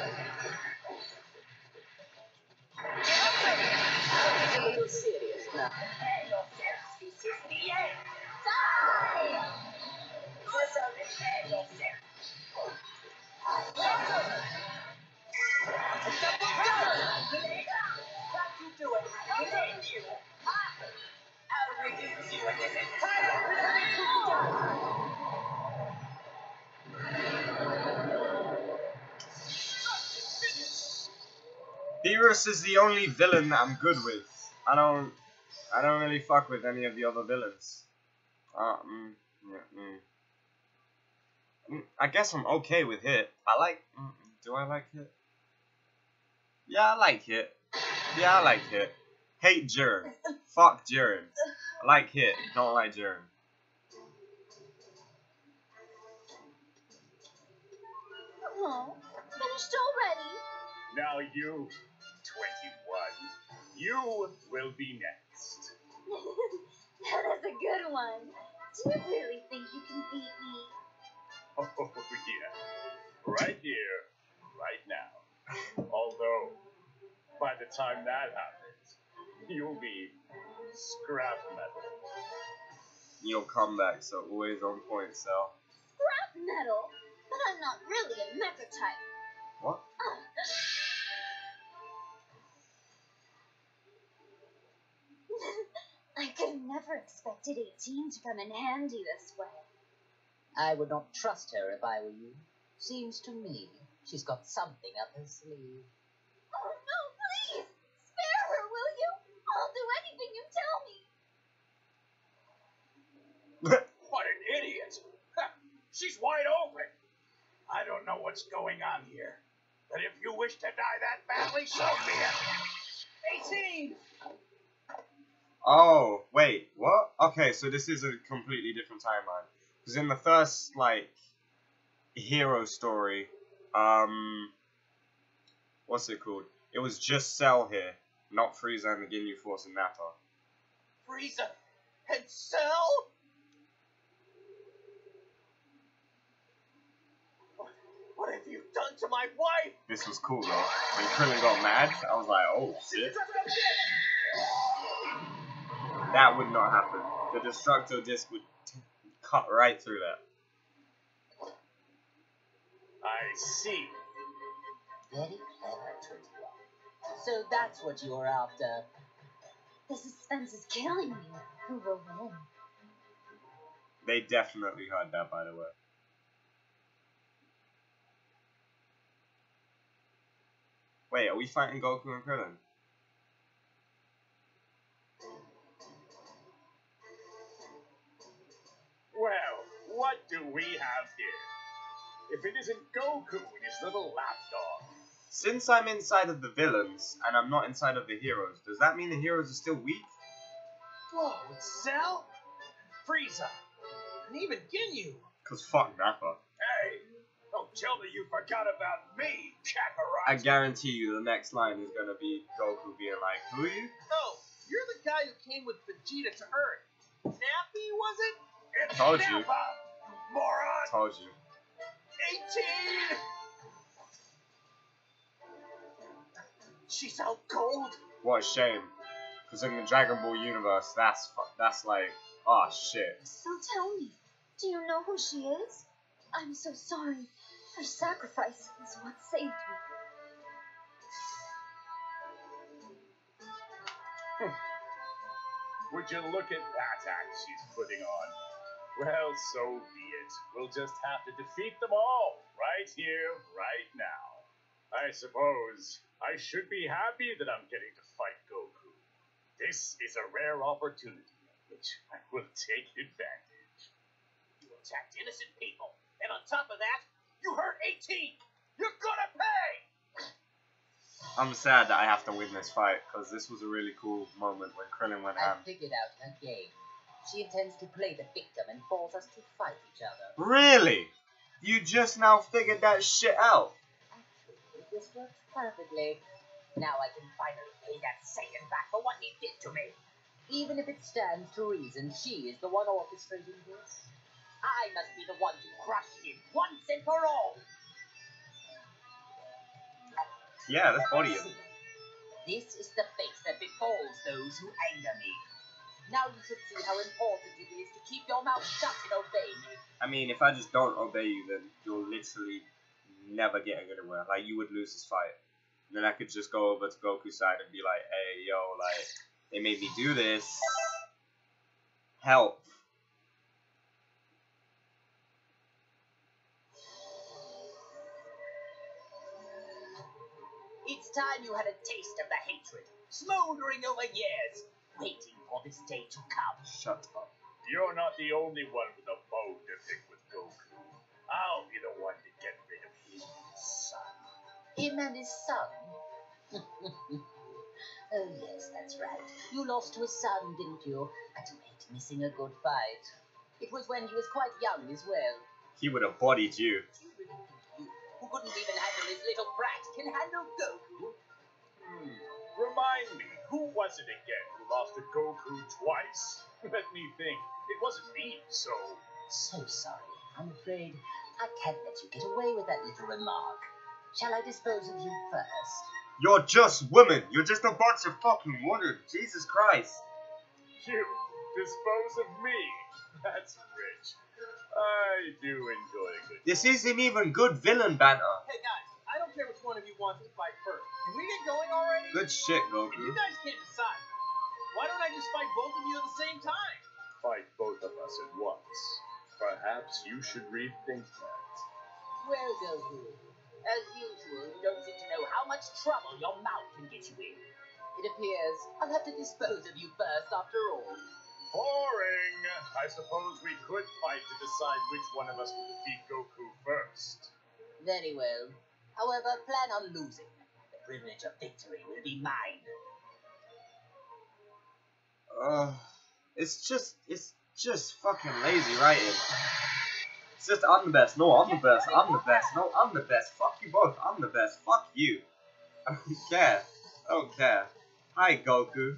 I'll get a little serious now. Prepare yourself. This is the end. Yes, I'll prepare yourself. Counter! Can't you do it? Will end you. I'll reduce you in this entire planet to dust. Beerus is the only villain that I'm good with. I don't really fuck with any of the other villains. I guess I'm okay with Hit. I like. Do I like Hit? Yeah, I like Hit. Yeah, I like Hit. Hate Jiren. Fuck Jiren. I like Hit. Don't like Jiren. Oh, finished already? Now you, 21, you will be next. That is a good one. Do you really think you can beat me? Oh, yeah. Right here, right now. Although, by the time that happens, you'll be scrap metal. Your comebacks are always on point, Cell. Scrap metal? But I'm not really a mecha type. What? I could have never expected 18 to come in handy this way. I would not trust her if I were you. Seems to me she's got something up her sleeve. Oh no, please! Spare her, will you? I'll do anything you What an idiot! She's wide open! I don't know what's going on here, but if you wish to die that badly, so be it. 18! Oh, wait, what? Okay, so this is a completely different timeline. Because in the first, like, hero story, what's it called? It was just Cell here, not Frieza and the Ginyu Force and Nappa. Frieza and Cell? What have you done to my wife? This was cool, though. When Krillin got mad, I was like, oh, shit. That would not happen. The Destructo Disc would cut right through that. I see. Very clever, 21. So that's what you were after. The suspense is killing me. Who will win? They definitely heard that, by the way. Wait, are we fighting Goku and Krillin? Well, what do we have here? If it isn't Goku and his little lapdog. Since I'm inside of the villains, and I'm not inside of the heroes, does that mean the heroes are still weak? Whoa, it's Cell? Frieza, and even Ginyu. Cause fuck Nappa. Hey, don't tell me you forgot about me, Kakarot. I guarantee you the next line is gonna be Goku being like, who are you? Oh, you're the guy who came with Vegeta to Earth. Nappy, was it? It's Told you. Nappa, moron. Told you. 18. She's out cold. What a shame. Cause in the Dragon Ball universe, that's like, oh shit. So tell me, do you know who she is? I'm so sorry. Her sacrifice is what saved me. Would you look at that act she's putting on? Well, so be it. We'll just have to defeat them all, right here, right now. I suppose I should be happy that I'm getting to fight Goku. This is a rare opportunity, which I will take advantage. You attacked innocent people, and on top of that, you hurt 18! You're gonna pay! I'm sad that I have to win this fight, because this was a really cool moment when Krillin went I ham. figured out her game. She intends to play the victim and force us to fight each other. Really? You just now figured that shit out? Actually, this works perfectly. Now I can finally pay that Saiyan back for what he did to me. Even if it stands to reason she is the one orchestrating this, I must be the one to crush him once and for all. Yeah, let's body him. This is the fate that befalls those who anger me. Now you should see how important it is to keep your mouth shut and obey me. I mean, if I just don't obey you, then you'll literally never get anywhere. Like, you would lose this fight. And then I could just go over to Goku's side and be like, hey, yo, like, they made me do this. Help. It's time you had a taste of the hatred, smoldering over years, waiting for this day to come. Shut up. You're not the only one with a bone to pick with Goku. I'll be the one to get rid of him and his son. Him and his son? Oh yes, that's right. You lost to his son, didn't you? And you hate missing a good fight. It was when he was quite young as well. He would have bodied you. Do you really think you, who couldn't even handle his little brat, can handle Goku? Remind me, who was it again who lost to Goku twice? Let me think. It wasn't me, so... So sorry. I'm afraid I can't let you get away with that little remark. Shall I dispose of you first? You're just women. You're just a bunch of fucking women. Jesus Christ. You dispose of me? That's rich. I do enjoy a good... This isn't even good villain banter. Hey guys, I don't care which one of you wants to fight first. Can we get going already? Good shit, If you Goku. guys can't decide, why don't I just fight both of you at the same time? Fight both of us at once. Perhaps you should rethink that. Well, Goku, as usual, you don't seem to know how much trouble your mouth can get you in. It appears I'll have to dispose of you first after all. Boring. I suppose we could fight to decide which one of us will defeat Goku first. Very well. However, plan on losing. The privilege of victory will be mine. It's just fucking lazy writing. It's just, I'm the best. No, I'm the best. I'm the best. No, I'm the best. Fuck you both. I'm the best. Fuck you. I don't care. I don't care. Hi, Goku.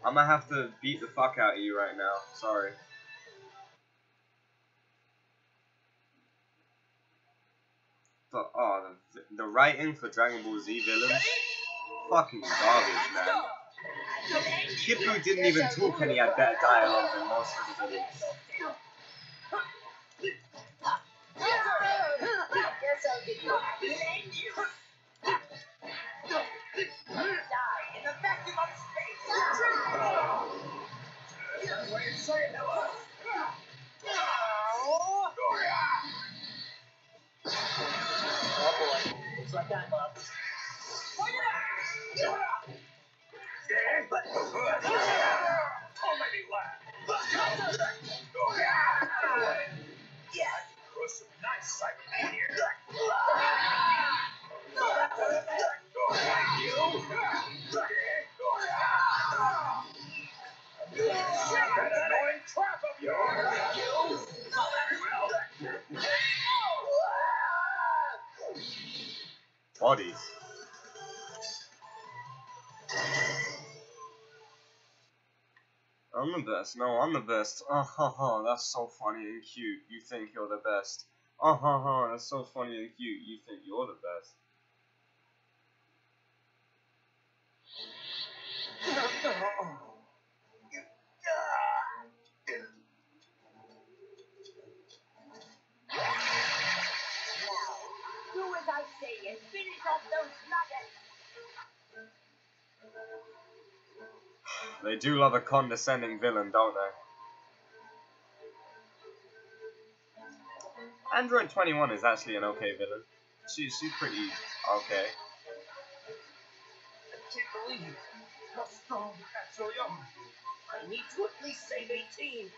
I'm gonna have to beat the fuck out of you right now. Sorry. But, the writing for Dragon Ball Z villains, fucking garbage, man. Kippu didn't even talk and he had better dialogue than most of the villains. Guess I'll give you a blend you. Die in the vacuum of space. What are you saying to us? Oh boy, looks like I'm up. Don't let me laugh. Yes. Put some nice sight in here. That annoying trap of yours. Bodies. I'm the best. No, I'm the best. That's so funny and cute. You think you're the best. That's so funny and cute. You think you're the best. Do as I say and finish off those nuggets. They do love a condescending villain, don't they? Android 21 is actually an okay villain. She's pretty okay. I can't believe how strong you actually are. I need to at least save 18.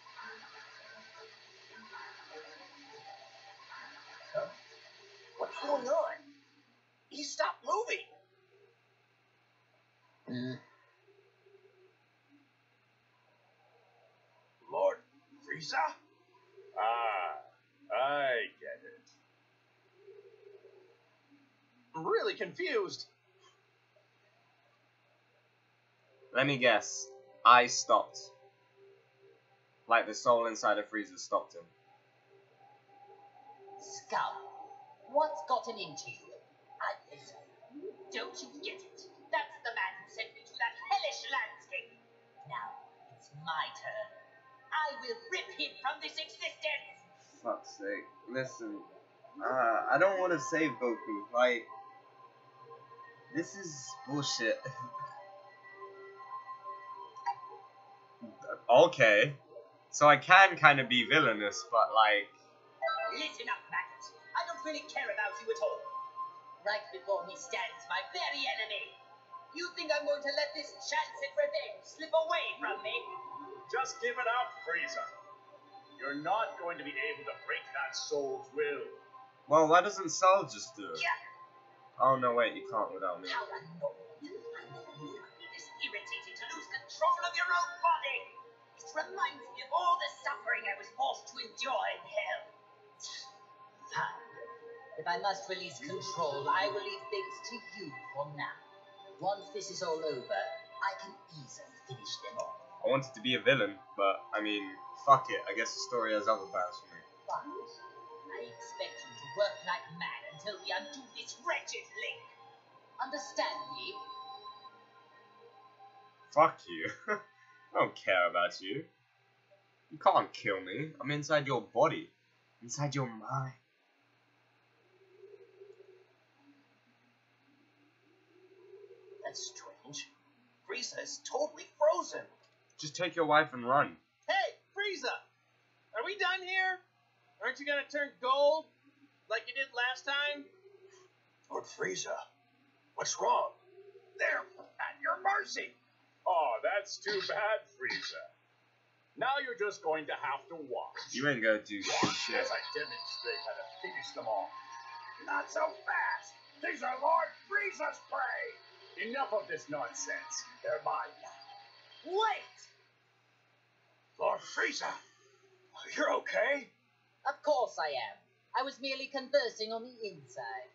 Huh? What's going on? He stopped moving. Lord Frieza? Ah, I get it. I'm really confused. Let me guess. I stopped. Like the soul inside of Frieza stopped him. Scum, what's gotten into you? Don't you get it? That's the man who sent me to that hellish landscape. Now, it's my turn. I will rip him from this existence. Fuck's sake. Listen. I don't want to save Goku. Like, this is bullshit. Okay. So I can kind of be villainous, but like... Listen up, maggot. I don't really care about you at all. Right before me stands my very enemy. You think I'm going to let this chance at revenge slip away from me? Just give it up, Frieza. You're not going to be able to break that soul's will. Well, why doesn't Cell just do it? Yeah. Oh, no, wait, you can't without me. How annoying. I never knew you could be this irritating to lose control of your own body. It reminds me of all the suffering I was forced to endure in hell. Fine. If I must release control, I will leave things to you for now. Once this is all over, I can easily finish them off. I wanted to be a villain, but, I mean, fuck it. I guess the story has other plans for me. But I expect you to work like mad until we undo this wretched link. Understand me? Fuck you. I don't care about you. You can't kill me. I'm inside your body. Inside your mind. That's strange. Frieza is totally frozen. Just take your wife and run. Hey, Frieza! Are we done here? Aren't you gonna turn gold like you did last time? Lord Frieza, what's wrong? They're at your mercy. Oh, that's too bad, Frieza. Now you're just going to have to watch You ain't gonna do shit. as I demonstrate how to finish them all. Not so fast! These are Lord Frieza's prey! Enough of this nonsense. They're mine now. Wait! Lord Frieza, you're okay? Of course I am. I was merely conversing on the inside.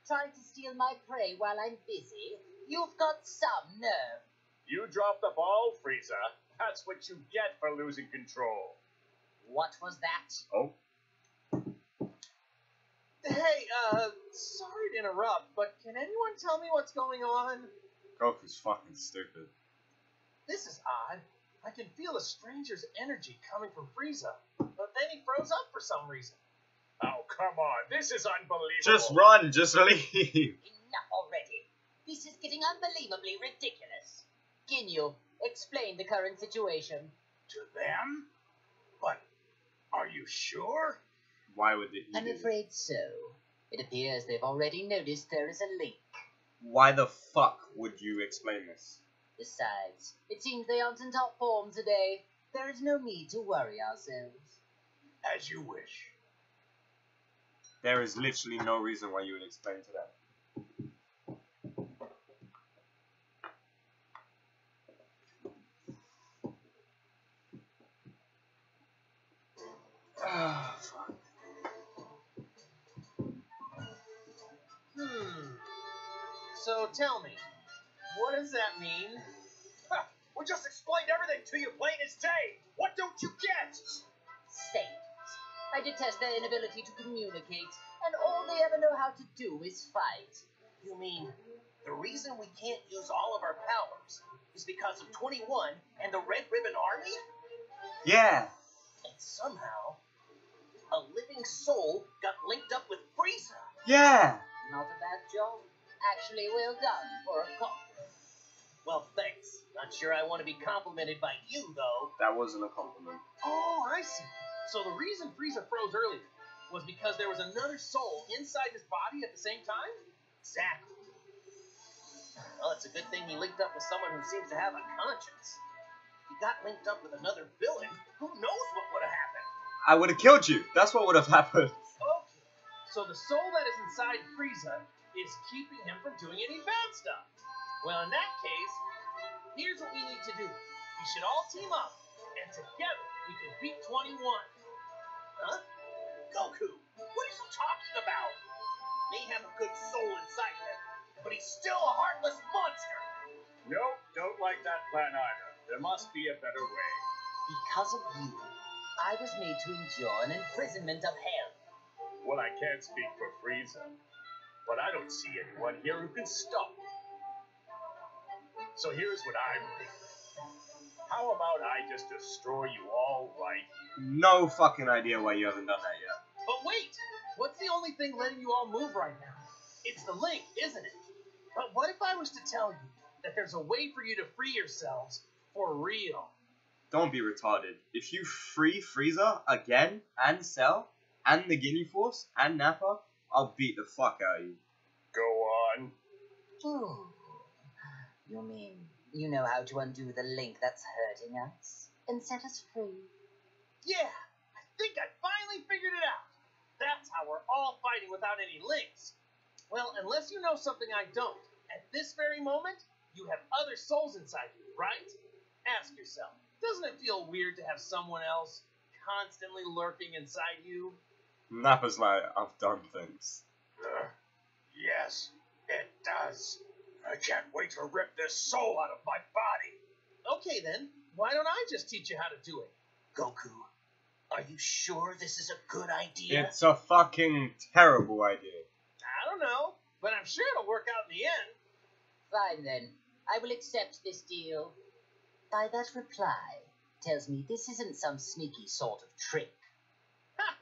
Trying to steal my prey while I'm busy? You've got some nerve. You dropped the ball, Frieza. That's what you get for losing control. What was that? Oh. Hey, sorry to interrupt, but can anyone tell me what's going on? Goku's fucking stupid. This is odd. I can feel a stranger's energy coming from Frieza, but then he froze up for some reason. Oh, come on. This is unbelievable. Just run, just leave. Enough already. This is getting unbelievably ridiculous. Ginyu, explain the current situation. To them? But are you sure? Why would it? I'm afraid so. It appears they've already noticed there is a link. Why the fuck would you explain this? Besides, it seems they aren't in top form today. There is no need to worry ourselves. As you wish. There is literally no reason why you would explain to them. Ah, fuck. So tell me, what does that mean? Ha! We just explained everything to you plain as day. What don't you get? Saints. I detest their inability to communicate, and all they ever know how to do is fight. You mean the reason we can't use all of our powers is because of 21 and the Red Ribbon Army? Yeah. And somehow, a living soul got linked up with Frieza. Yeah. Not a bad job. Actually, well done for a compliment. Well, thanks. Not sure I want to be complimented by you, though. That wasn't a compliment. Oh, I see. So the reason Frieza froze earlier was because there was another soul inside his body at the same time? Exactly. Well, it's a good thing he linked up with someone who seems to have a conscience. If he got linked up with another villain, who knows what would have happened? I would have killed you. That's what would have happened. Okay, so the soul that is inside Frieza is keeping him from doing any bad stuff. Well, in that case, here's what we need to do. We should all team up, and together we can beat 21. Huh? Goku, what are you talking about? May have a good soul inside him, but he's still a heartless monster. Nope, don't like that plan either. There must be a better way. Because of you, I was made to endure an imprisonment of hell. Well, I can't speak for Frieza, but I don't see anyone here who can stop me. So here's what I'm thinking. How about I just destroy you all right here? No fucking idea why you haven't done that yet. But wait, what's the only thing letting you all move right now? It's the link, isn't it? But what if I was to tell you that there's a way for you to free yourselves for real? Don't be retarded. If you free Frieza again, and Cell, and the Guinea Force, and Nappa, I'll beat the fuck out of you. Go on. Ooh. You mean you know how to undo the link that's hurting us and set us free? Yeah, I think I finally figured it out. That's how we're all fighting without any links. Well, unless you know something I don't, at this very moment, you have other souls inside you, right? Ask yourself, doesn't it feel weird to have someone else constantly lurking inside you? Nappa's like, I've done things. Yes, it does. I can't wait to rip this soul out of my body. Okay then, why don't I just teach you how to do it? Goku, are you sure this is a good idea? It's a fucking terrible idea. I don't know, but I'm sure it'll work out in the end. Fine then, I will accept this deal. By that reply, tells me this isn't some sneaky sort of trick. Ha!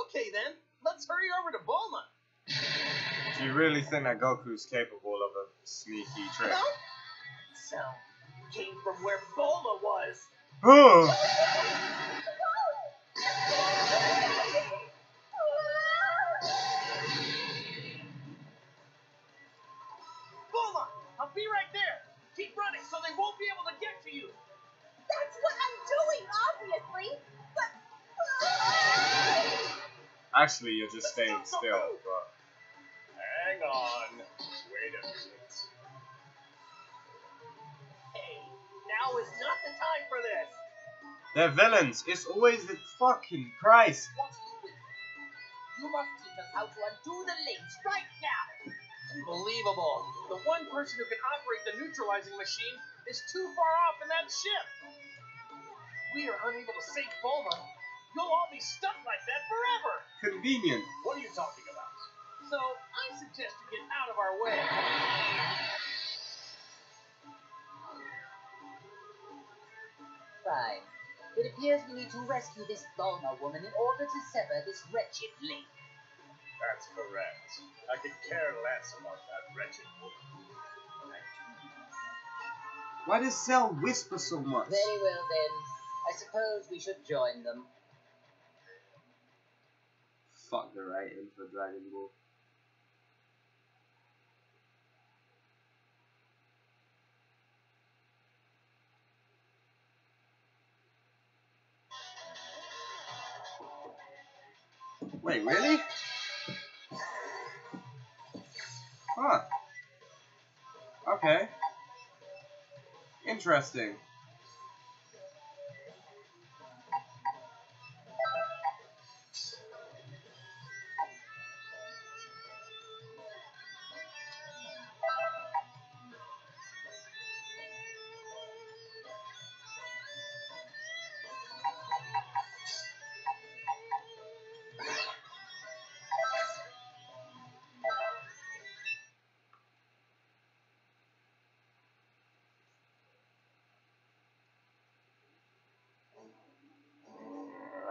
Okay then, let's hurry over to Bulma. Do you really think that Goku's capable of a sneaky trick? Huh? Sound came from where Bulma was. Bulma, I'll be right there. Keep running so they won't be able to get Actually, you're just staying still. But... Hang on. Wait a minute. Hey, now is not the time for this. They're villains. It's always the fucking Christ. What are you with? You must teach us how to undo the links right now. Unbelievable. The one person who can operate the neutralizing machine is too far off in that ship. We are unable to save Bulma. You'll all be stuck like that forever. Convenient. What are you talking about? So I suggest you get out of our way. Fine. It appears we need to rescue this Bulma woman in order to sever this wretched link. That's correct. I could care less about that wretched woman. Why does Cell whisper so much? Very well then. I suppose we should join them. Fuck the writing for Dragon Ball. Wait, really? Huh. Okay. Interesting.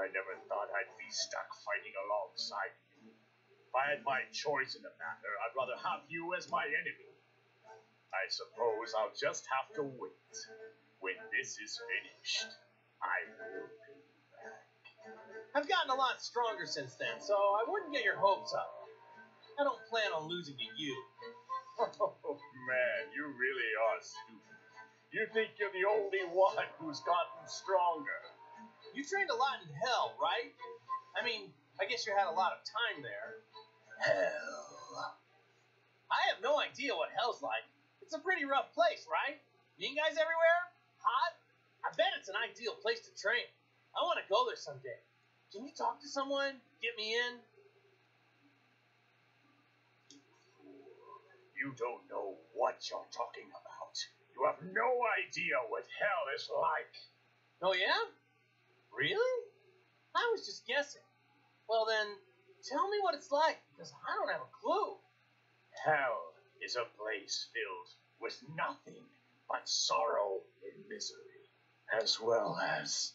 I never thought I'd be stuck fighting alongside you. If I had my choice in the matter, I'd rather have you as my enemy. I suppose I'll just have to wait. When this is finished, I will be back. I've gotten a lot stronger since then, so I wouldn't get your hopes up. I don't plan on losing to you. Oh, man, you really are stupid. You think you're the only one who's gotten stronger. You trained a lot in hell, right? I mean, I guess you had a lot of time there. Hell. I have no idea what hell's like. It's a pretty rough place, right? Mean guys everywhere? Hot? I bet it's an ideal place to train. I want to go there someday. Can you talk to someone? Get me in? You don't know what you're talking about. You have no idea what hell is like. Oh, yeah? Really? I was just guessing. Well then, tell me what it's like, because I don't have a clue. Hell is a place filled with nothing but sorrow and misery, as well as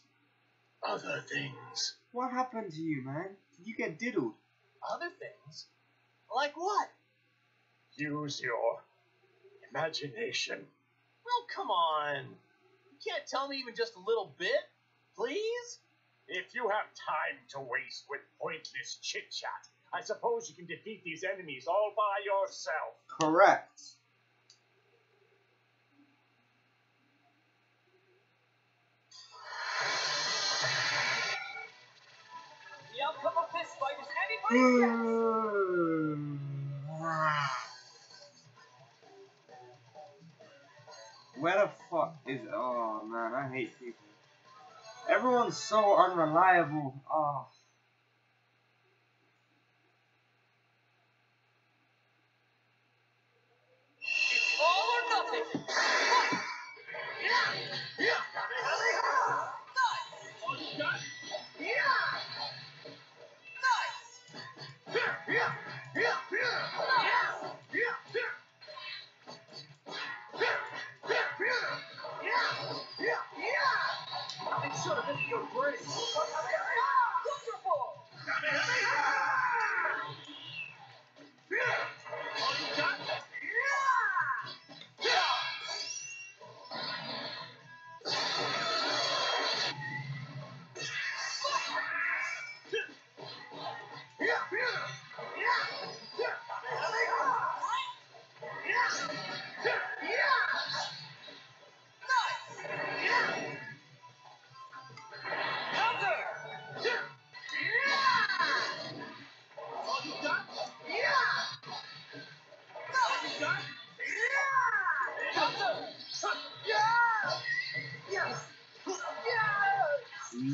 other things. What happened to you, man? Did you get diddled? Other things? Like what? Use your imagination. Oh, come on. You can't tell me even just a little bit? Please? If you have time to waste with pointless chit-chat, I suppose you can defeat these enemies all by yourself. Correct. The outcome of this fight is anybody's guess. Where the fuck is it? Oh man, I hate people. Everyone's so unreliable. Oh. It's all or nothing. It should have been your brain.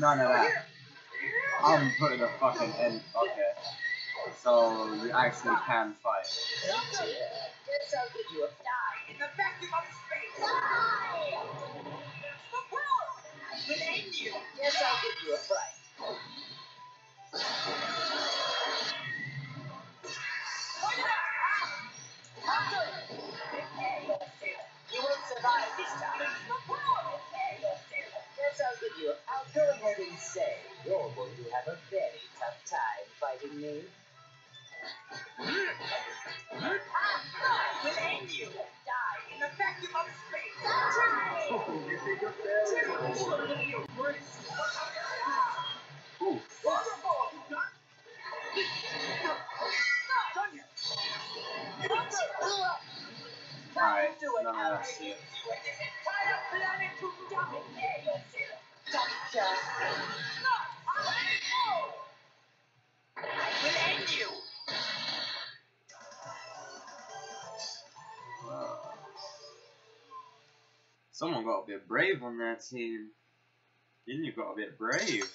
None of that. I'm putting a fucking end. Okay. So you actually can fight. Oh dear. Guess I'll give you a die in the vacuum of space. Die! That's the power! I will end you. Guess I'll give you a fright. Point it out! Counter! Prepare yourself. You won't survive this time. That's the power! Prepare yourself. Guess I'll give you a... I'll go ahead and say you're going to have a very tough time fighting me. I will end you. Die in the vacuum of space. Die! You think you're fair? Ooh, fuck. Alright, none of that shit. I will end you. Someone got a bit brave on that team. Didn't you got a bit brave?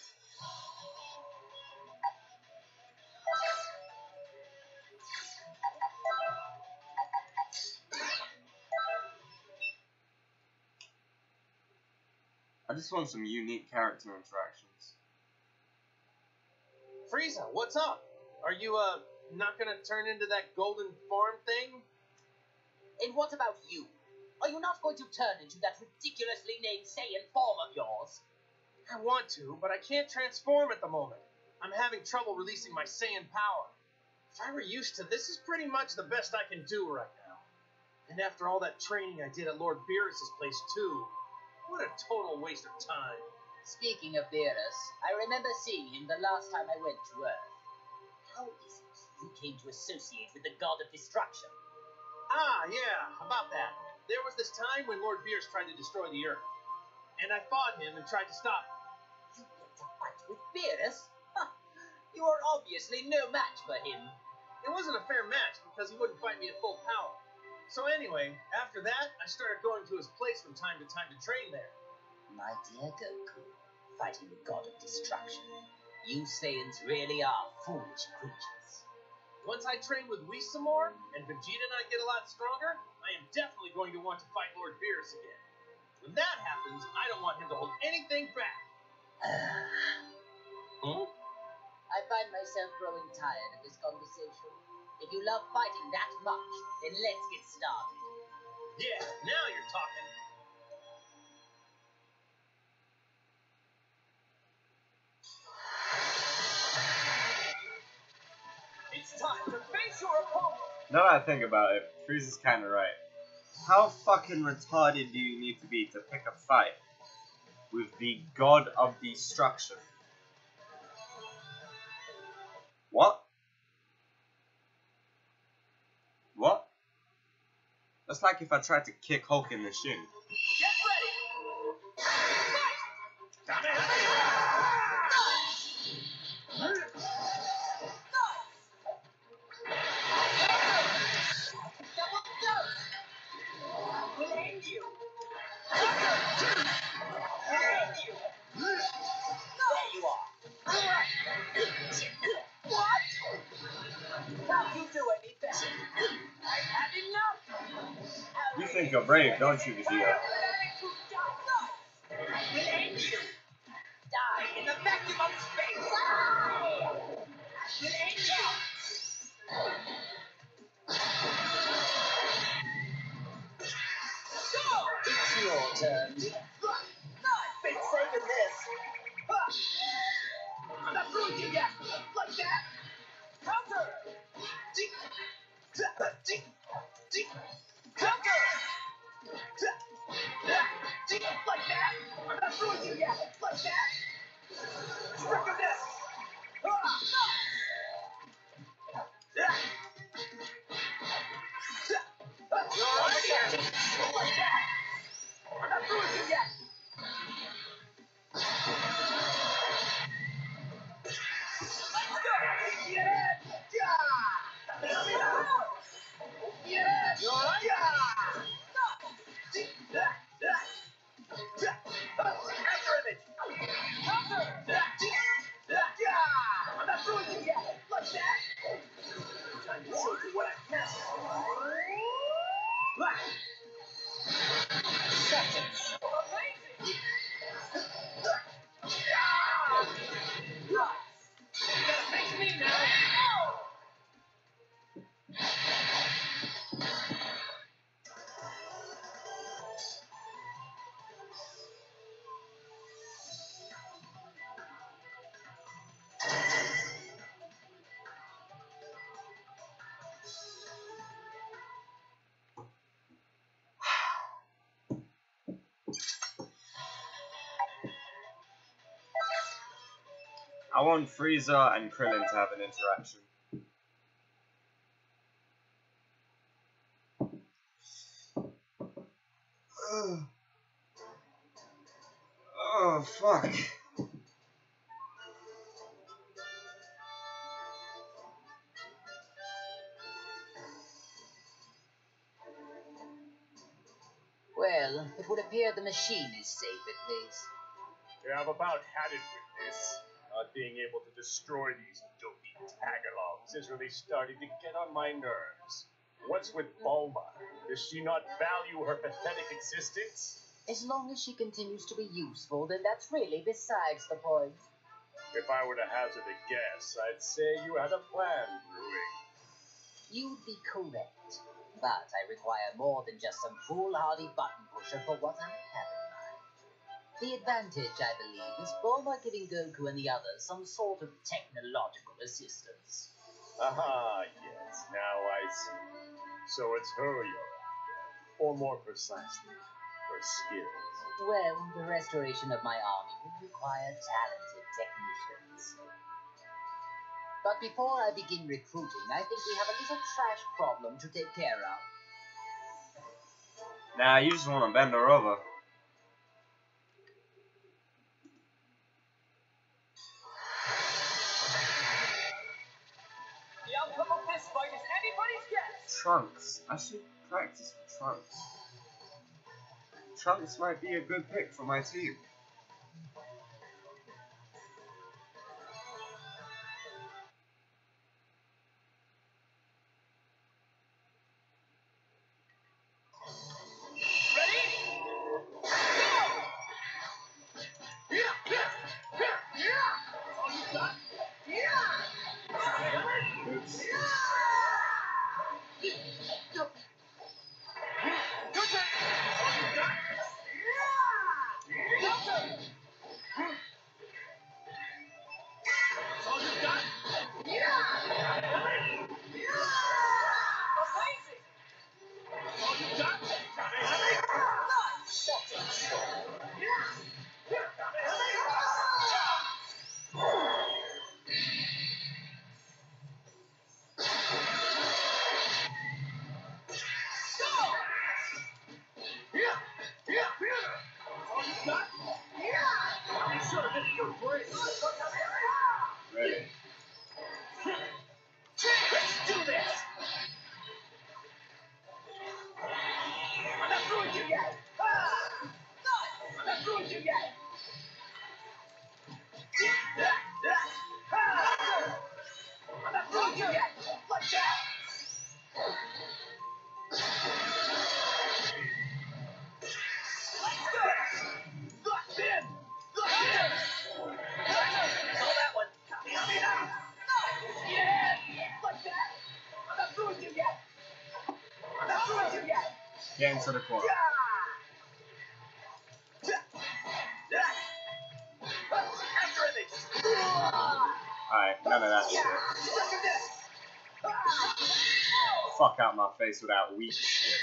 I just want some unique character interactions. Frieza, what's up? Are you, not gonna turn into that golden farm thing? And what about you? Are you not going to turn into that ridiculously named Saiyan form of yours? I want to, but I can't transform at the moment. I'm having trouble releasing my Saiyan power. If I were used to this, is pretty much the best I can do right now. And after all that training I did at Lord Beerus' place, too. What a total waste of time. Speaking of Beerus, I remember seeing him the last time I went to Earth. How is it you came to associate with the god of destruction? Ah, yeah, about that. There was this time when Lord Beerus tried to destroy the Earth. And I fought him and tried to stop him. You get to fight with Beerus? Huh. You are obviously no match for him. It wasn't a fair match because he wouldn't fight me at full power. So anyway, after that, I started going to his place from time to time to train there. My dear Goku, fighting the god of destruction. You Saiyans really are foolish creatures. Once I train with Whis some more, and Vegeta and I get a lot stronger, I am definitely going to want to fight Lord Beerus again. When that happens, I don't want him to hold anything back. I find myself growing tired of this conversation. If you love fighting that much, then let's get started. Yeah, now you're talking. It's time to face your opponent. Now that I think about it, Frieza's kinda right. How fucking retarded do you need to be to pick a fight with the god of destruction? What? What? That's like if I tried to kick Hulk in the shin. Get ready. Fight! Double dose. We'll end you. We'll end you. There you are. What? Can't you do any better? I've had enough. You think you're brave, don't you, Vegeta? We'll end you. Die in the vacuum of space. Die! We'll end you. Go! It's your turn. Been saving this. I'm not ruining you yet. Like that. Counter. Counter. Like that. I'm not ruining you yet. Like that. Trick of this. Like that. I'm not ruining you yet. Let's go. Yeah. Yeah. You're right. After image. Counter. I want Frieza and Krillin to have an interaction. Oh, fuck. Well, it would appear the machine is safe at least. Yeah, I've about had it with this. Not being able to destroy these dopey tagalongs is really starting to get on my nerves. What's with Bulma? Does she not value her pathetic existence? As long as she continues to be useful, then that's really besides the point. If I were to hazard a guess, I'd say you had a plan brewing. You'd be correct. But I require more than just some foolhardy button pusher for what I have in mind. The advantage, I believe, is Bulma giving Goku and the others some sort of technological assistance. Aha, yes, now I see. So it's her you're after. Or more precisely, her skills. Well, the restoration of my army would require talented technicians. But before I begin recruiting, I think we have a little trash problem to take care of. Nah, you just want to bend her over. The outcome of this fight is anybody's guess. Trunks. I should practice for Trunks. Trunks might be a good pick for my team. Ready. Let's do this! I'm not through with you yet! I'm not through with you yet! I'm not through with you yet! Like that! Let's go! Locked in! Locked in! Saw that one! Yeah! Like that! I'm not through with you yet! I'm not through with you yet! Get into the corner. After image! Alright, none of that shit. Fuck out my face with that weak shit.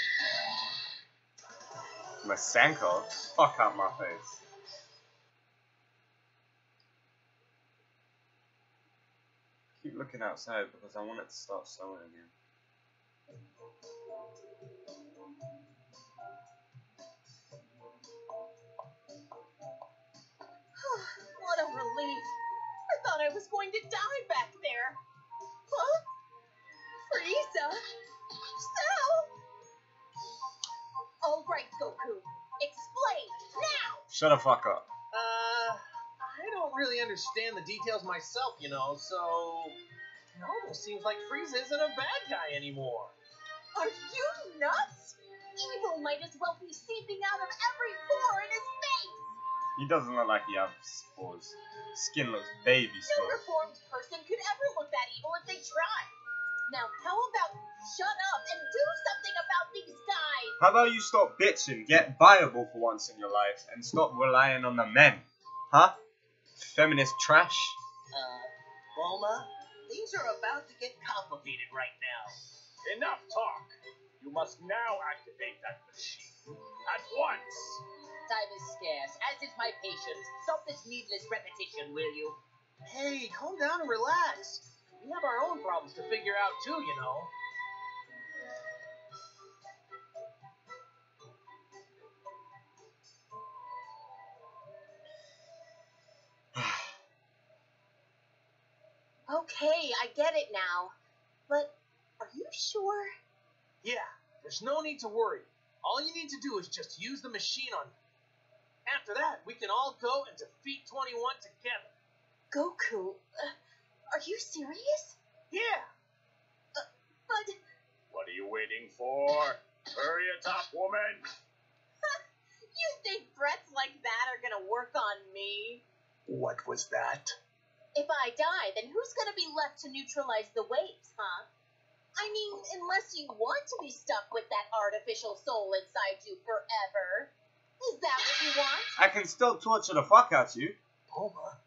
Masenko? Fuck out my face. Keep looking outside because I want it to start snowing again. What a relief. I thought I was going to die back there. Huh? Frieza? Cell? All right, Goku. Explain, now! Shut the fuck up. I don't really understand the details myself, you know, so it almost seems like Frieza isn't a bad guy anymore. Are you nuts? Evil might as well be seeping out of every pore in his face. He doesn't look like he has spores. Skin looks baby No smooth. reformed person could ever look that evil if they tried. Now, how about you shut up and do something about these guys? How about you stop bitching, get viable for once in your life, and stop relying on the men? Huh? Feminist trash? Bulma, things are about to get complicated right now. Enough talk. You must now activate that machine. At once. Time is scarce, as is my patience. Stop this needless repetition, will you? Hey, calm down and relax. We have our own problems to figure out too, you know. Okay, I get it now. But are you sure? Yeah, there's no need to worry. All you need to do is just use the machine on me. After that, we can all go and defeat 21 together. Goku, are you serious? Yeah. But What are you waiting for? Hurry it up, woman! you think threats like that are gonna work on me? What was that? If I die, then who's gonna be left to neutralize the waves, huh? I mean, unless you want to be stuck with that artificial soul inside you forever. Is that what you want? I can still torture the fuck out of you. Bulma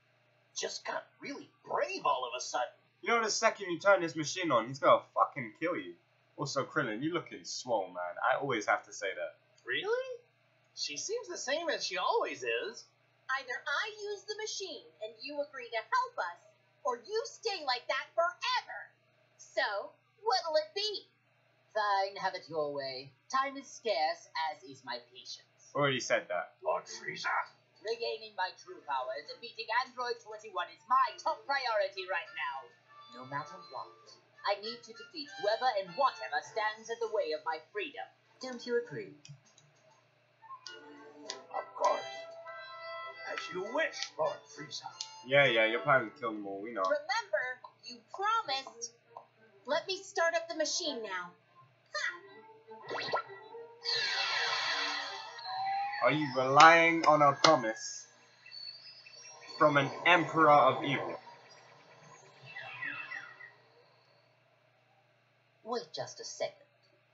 just got really brave all of a sudden. You know, the second you turn this machine on, he's gonna fucking kill you. Also, Krillin, you looking swole, man. I always have to say that. Really? She seems the same as she always is. Either I use the machine and you agree to help us, or you stay like that forever. So, what'll it be? Fine, have it your way. Time is scarce, as is my patience. Already said that. Lord Frieza. Regaining my true power and defeating Android 21 is my top priority right now. No matter what, I need to defeat whoever and whatever stands in the way of my freedom. Don't you agree? Of course. As you wish, Lord Frieza. Yeah, you're planning to kill them all, we know. Remember, you promised. Let me start up the machine now. Are you relying on a promise from an emperor of evil? Wait just a second.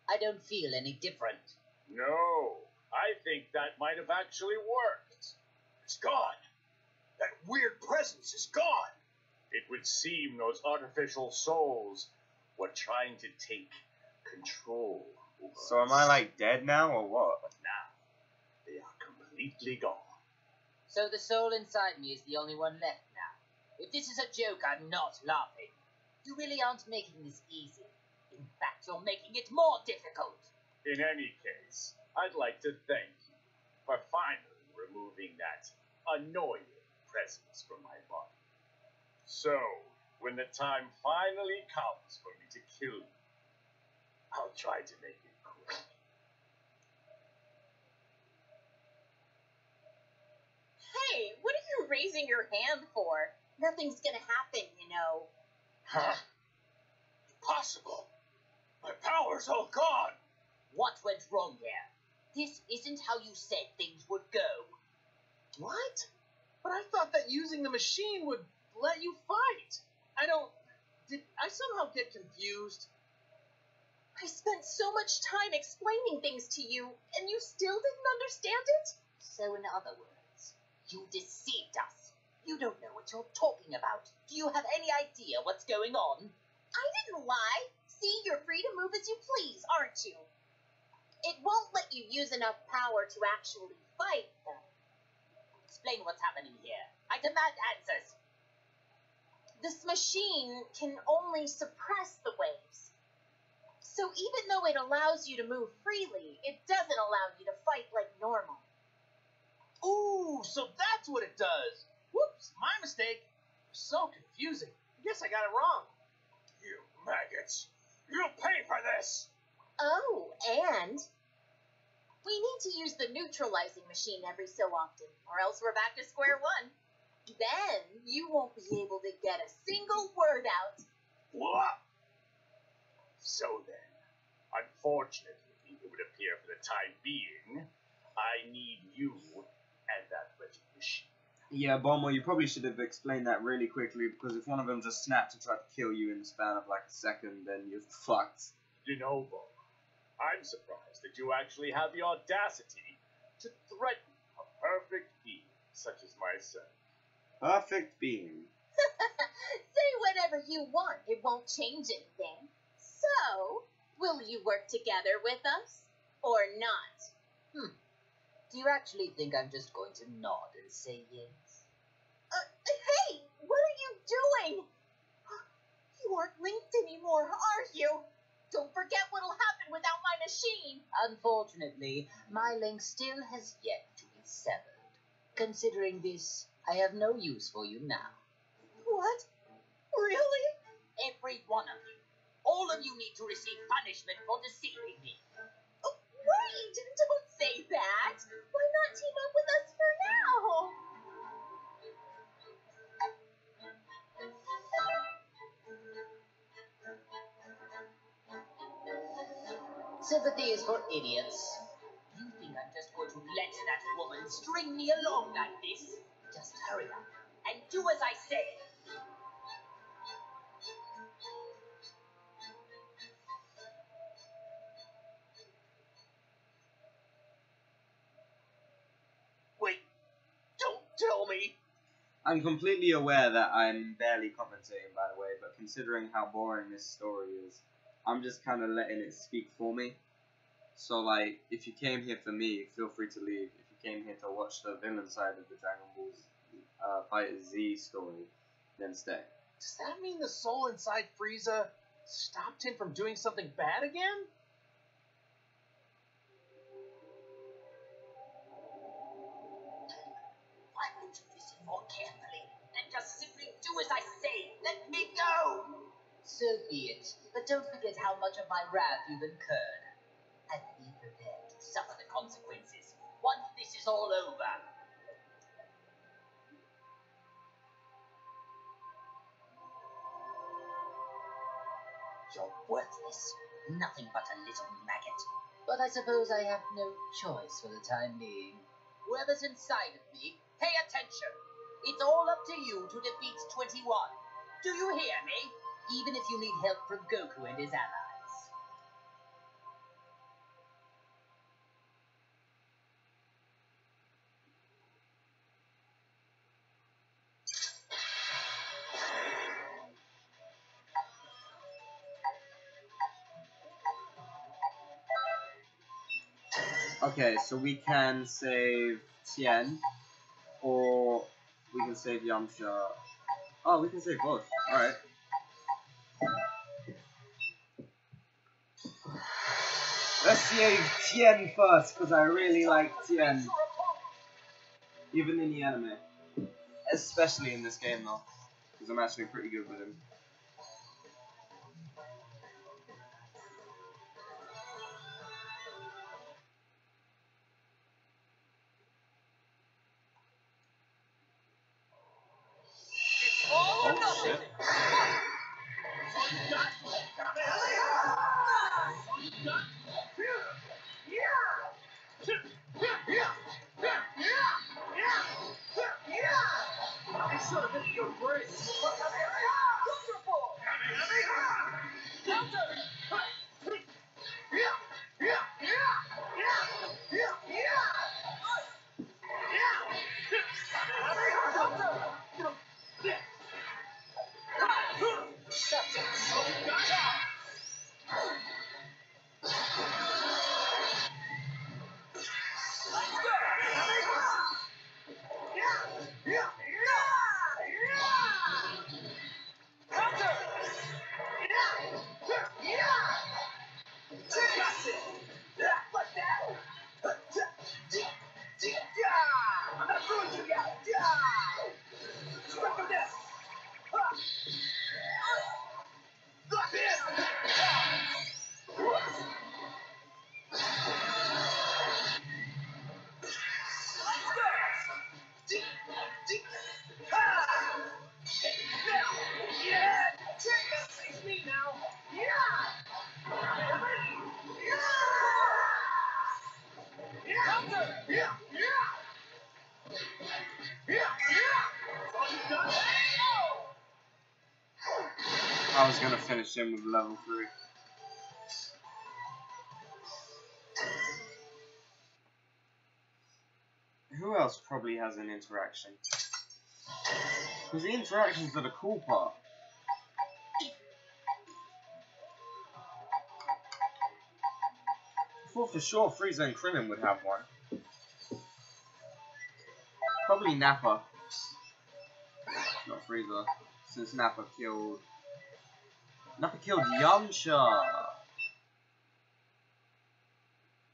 I don't feel any different. No, I think that might have actually worked. It's gone. That weird presence is gone. It would seem those artificial souls were trying to take control over So am I like dead now or what? But now, they are completely gone. So the soul inside me is the only one left now. If this is a joke, I'm not laughing. You really aren't making this easy. In fact, you're making it more difficult. In any case, I'd like to thank you for finally removing that annoying presence from my body. So, when the time finally comes for me to kill you, I'll try to make it quick. Hey, what are you raising your hand for? Nothing's gonna happen, you know. Huh? Impossible! My power's all gone! What went wrong here? This isn't how you said things would go. What? But I thought that using the machine would let you fight. Did I somehow get confused? I spent so much time explaining things to you, and you still didn't understand it? So in other words, you deceived us. You don't know what you're talking about. Do you have any idea what's going on? I didn't lie. See, you're free to move as you please, aren't you? It won't let you use enough power to actually fight, though. Explain what's happening here. I demand answers. This machine can only suppress the waves. So even though it allows you to move freely, it doesn't allow you to fight like normal. Ooh, so that's what it does. Whoops, my mistake. So confusing. I guess I got it wrong. You maggots! You'll pay for this! Oh, and we need to use the neutralizing machine every so often, or else we're back to square one. Then you won't be able to get a single word out. What? So then, unfortunately, it would appear for the time being, I need you and that wretched machine. Yeah, Bomber, you probably should have explained that really quickly, because if one of them just snapped and tried to kill you in the span of like a second, then you're fucked. You know, Bo, I'm surprised that you actually have the audacity to threaten a perfect being such as myself. Perfect being. Say whatever you want, it won't change anything. So, will you work together with us, or not? Do you actually think I'm just going to nod and say yes? Hey, What are you doing? You aren't linked anymore, are you? Don't forget what'll happen without my machine. Unfortunately, my link still has yet to be severed. Considering this, I have no use for you now. What? Really? Every one of you. All of you need to receive punishment for deceiving me. Oh, wait! Don't say that! Why not team up with us for now? Sympathy is for idiots. You think I'm just going to let that woman string me along like this? Just hurry up and do as I say. Wait, don't tell me. I'm completely aware that I'm barely commentating, by the way, but considering how boring this story is, I'm just kind of letting it speak for me. So, like, if you came here for me, feel free to leave. If you came here to watch the villain side of the Dragon Ball FighterZ story, then stay. Does that mean the soul inside Frieza stopped him from doing something bad again? Why won't you listen more carefully and just simply do as I say? Let me go! So be it, but don't forget how much of my wrath you've incurred. And be prepared to suffer the consequences once this is all over. You're worthless. Nothing but a little maggot. But I suppose I have no choice for the time being. Whoever's inside of me, pay attention. It's all up to you to defeat 21. Do you hear me? Even if you need help from Goku and his allies. Okay, so we can save Tien, or we can save Yamcha. Oh, we can save both. Alright. Let's save Tien first, because I really like Tien. Even in the anime. Especially in this game, though. Because I'm actually pretty good with him. All or nothing! Shit. I should have been your brace. Wonderful! Counter! I was gonna finish him with level 3. Who else probably has an interaction? Because the interactions are the cool part. I thought for sure Frieza and Krillin would have one. Probably Nappa. Not Frieza. Since Nappa killed Yamcha.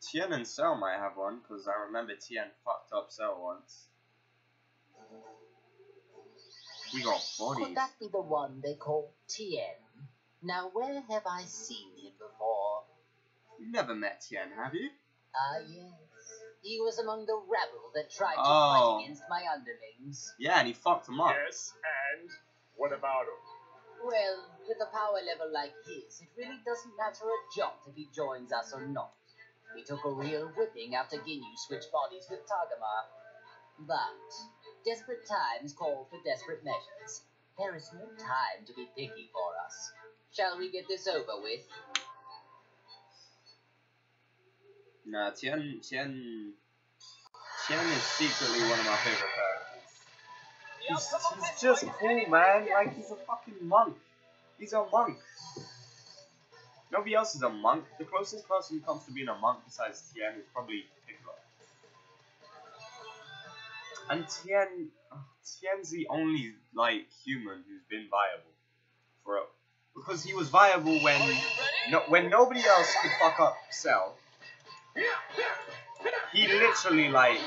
Tien and Cell might have one, because I remember Tien fucked up Cell once. We got bodies. Could that be the one they call Tien? Now, where have I seen him before? You've never met Tien, have you? Ah, yes. He was among the rabble that tried to Oh. fight against my underlings. Yeah, and he fucked him up. Yes, and what about him? Well, with a power level like his, it really doesn't matter a jot if he joins us or not. We took a real whipping after Ginyu switched bodies with Tagama. But desperate times call for desperate measures. There is no time to be picky for us. Shall we get this over with? Nah, Tien is secretly one of my favorite characters. He's just cool, man. Like, he's a fucking monk. He's a monk. Nobody else is a monk. The closest person who comes to being a monk besides Tien is probably Piccolo. And Tien's the only, like, human who's been viable for a, because he was viable when nobody else could fuck up Cell. He literally, like,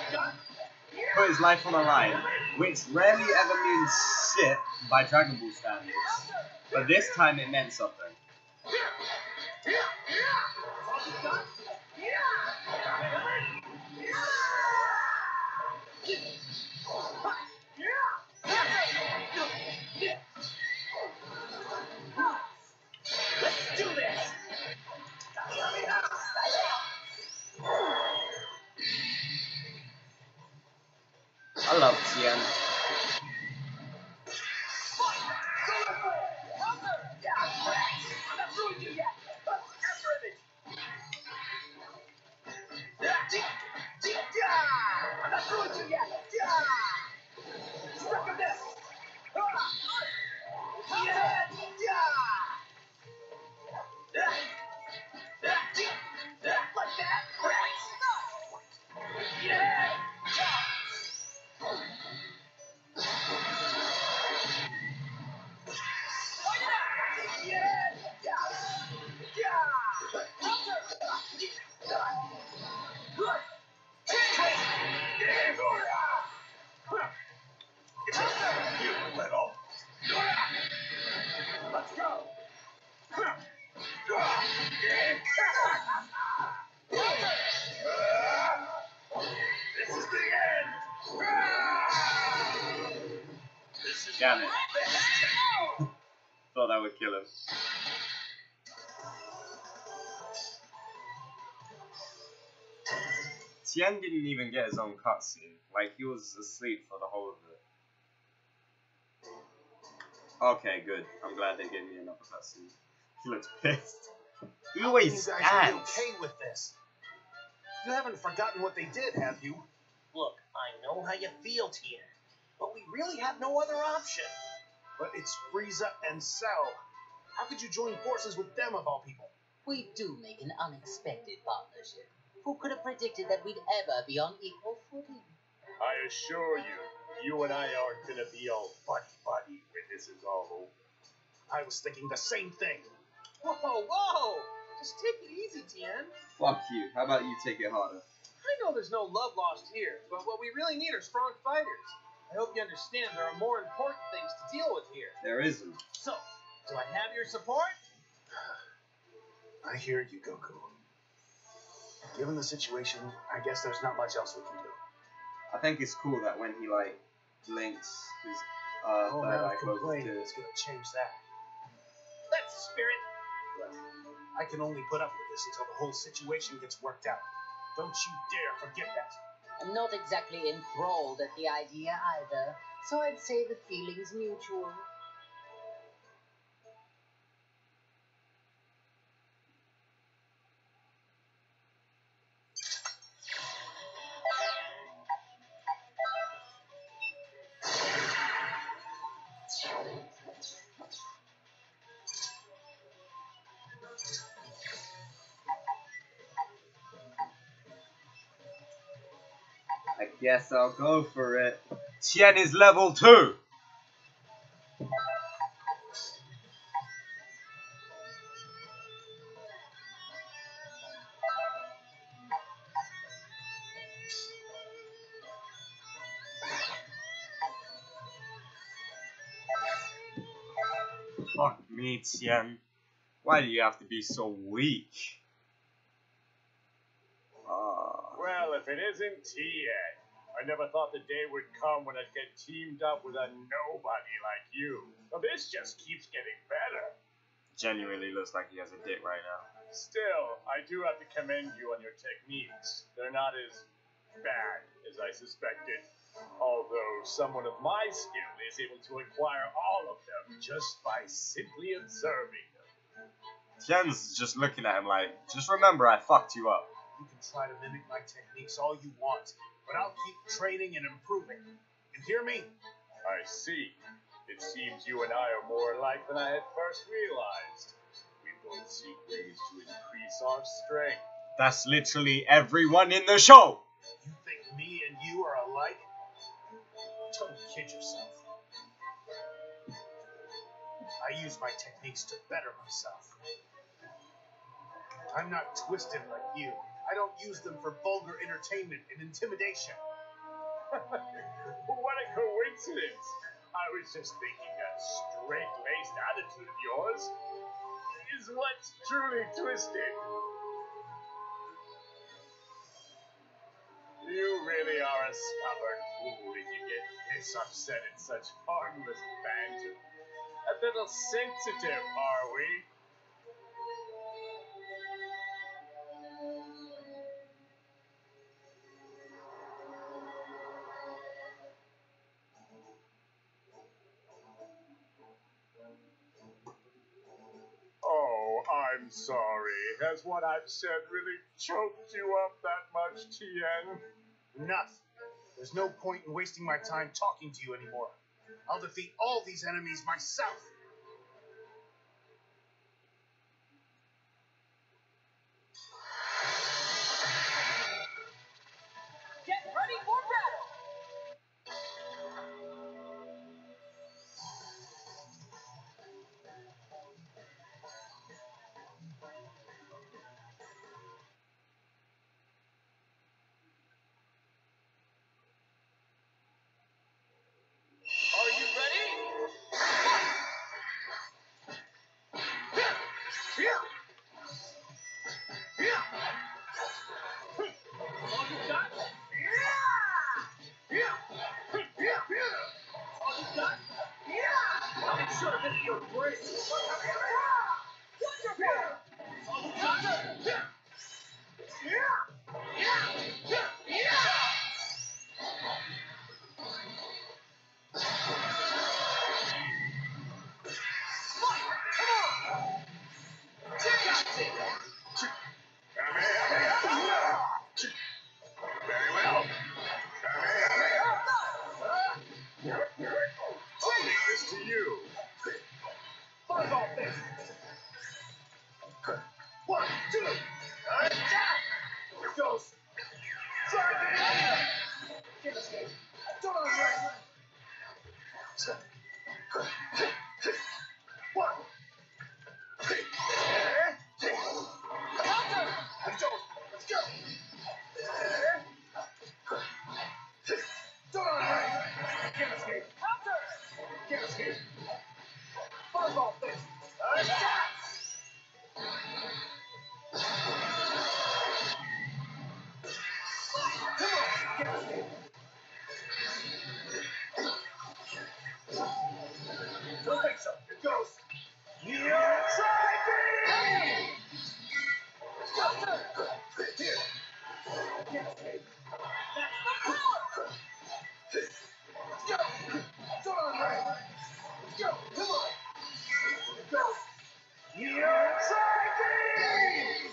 put his life on the line, which rarely ever means shit by Dragon Ball standards. But this time it meant something. Let's do this! I love Tien. Damn it. Thought that would kill him. Tien didn't even get his own cutscene. Like, he was asleep for the whole of it. Okay, good. I'm glad they gave me another cutscene. He looks pissed. He always You guys are stands. okay with this. You haven't forgotten what they did, have you? Look, I know how you feel, Tien, but we really have no other option. But it's Frieza and Cell. How could you join forces with them of all people? We do make an unexpected partnership. Who could have predicted that we'd ever be on equal footing? I assure you, you and I aren't gonna be all buddy-buddy when this is all over. I was thinking the same thing. Whoa, whoa! Just take it easy, Tien. Fuck you. How about you take it harder? I know there's no love lost here, but what we really need are strong fighters. I hope you understand there are more important things to deal with here. There isn't. So, do I have your support? I hear you, Goku. Given the situation, I guess there's not much else we can do. I think it's cool that when he, like, blinks, his Oh, third now eye closes complaining too. is gonna change that. That's the spirit. But I can only put up with this until the whole situation gets worked out. Don't you dare forget that. I'm not exactly enthralled at the idea either, so I'd say the feeling's mutual. I guess I'll go for it. Tien is level 2! Fuck me, Tien. Why do you have to be so weak? Well, if it isn't Tien. I never thought the day would come when I'd get teamed up with a nobody like you. Well, this just keeps getting better. Genuinely looks like he has a dick right now. Still, I do have to commend you on your techniques. They're not as bad as I suspected. Although someone of my skill is able to acquire all of them just by simply observing them. Tien's just looking at him like, just remember I fucked you up. You can try to mimic my techniques all you want, but I'll keep training and improving. You hear me? I see. It seems you and I are more alike than I had first realized. We both seek ways to increase our strength. That's literally everyone in the show. You think me and you are alike? Don't kid yourself. I use my techniques to better myself. I'm not twisted like you. I don't use them for vulgar entertainment and intimidation. What a coincidence! I was just thinking that straight-laced attitude of yours is what's truly twisted. You really are a stubborn fool if you get this upset at such harmless banter. A little sensitive, are we? Oh, I'm sorry. Has what I've said really choked you up that much, Tien? Enough. There's no point in wasting my time talking to you anymore. I'll defeat all these enemies myself. Get ready for battle! Are you ready? All you got? All you got? I'll make sure to visit your grave. All you got? Very well. I'll leave this to you. Fireball fist. 1, 2, attack! Here goes. Dragon! Can't escape. Don't unravel. 1. Counter! Let's go. Let's go. Don't unravel. Can't escape. Counter! Can't escape. Fireball fist. Attack! Come on! Can't escape. Don't think so. It goes. You're trying! Counter! Here. Can't escape. That's the power! Let's go! Don't unravel. Let's go! Come on! It goes. You're trying!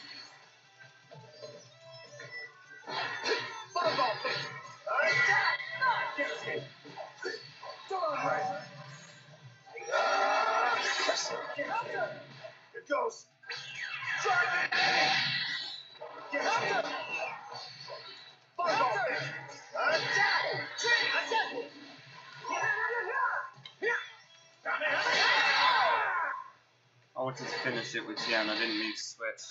Fireball fist. Attack! Can't escape. Don't unravel. Counter! It goes. Dragon! Counter! Fireball fist. Attack! Attack! I wanted to finish it with Tien, I didn't mean to switch.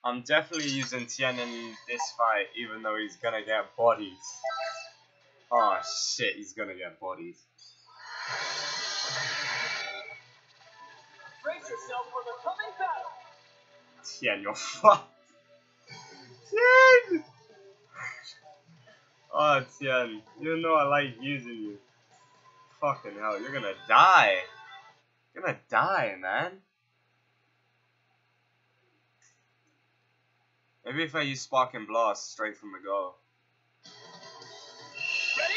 I'm definitely using Tien in this fight, even though he's gonna get bodies. Oh shit, he's gonna get bodies. Brace yourself for the coming battle. Tien, you're fucked. Tien! Oh, Tien, you know I like using you. Fucking hell, you're gonna die. You're gonna die, man. Maybe if I use Spark and Blast straight from the go. Ready?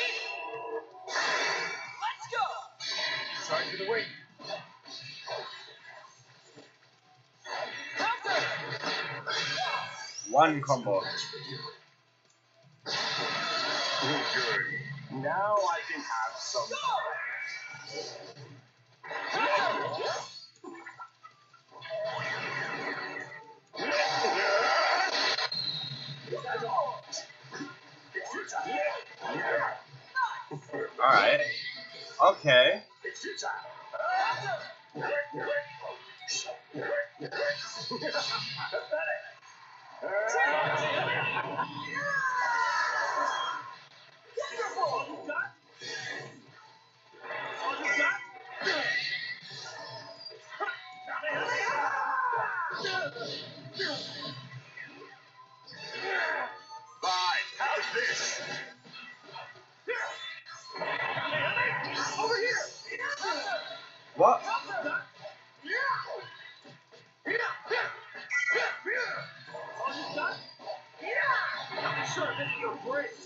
Let's go! Sorry for the wait. Counter! One combo. Good. Now I can have some. Alright. Okay. It's your time. Fine, how's this? Over here! What? I'm sure this is your grace.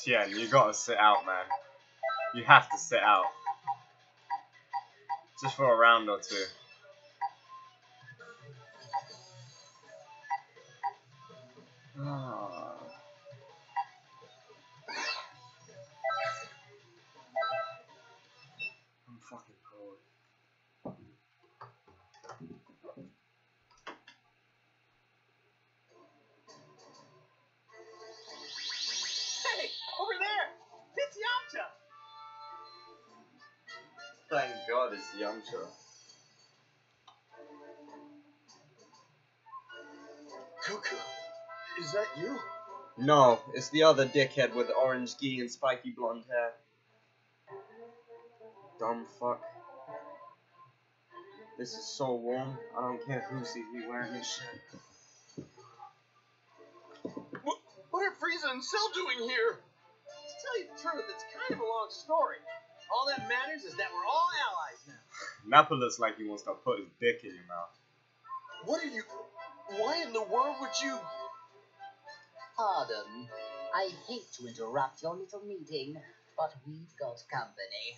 Tien, you gotta sit out, man. You have to sit out. Just for a round or two. Ah. I'm fucking cold. Hey, over there! It's Yamcha! Thank God it's Yamcha. Cuckoo, is that you? No, it's the other dickhead with the orange gi and spiky blonde hair. Dumb fuck. This is so warm. I don't care who sees me wearing this shit. What are Frieza and Cell doing here? To tell you the truth, it's kind of a long story. All that matters is that we're all allies now. Nappa looks like he wants to put his dick in your mouth. What are you... Why in the world would you... Pardon, I hate to interrupt your little meeting, but we've got company.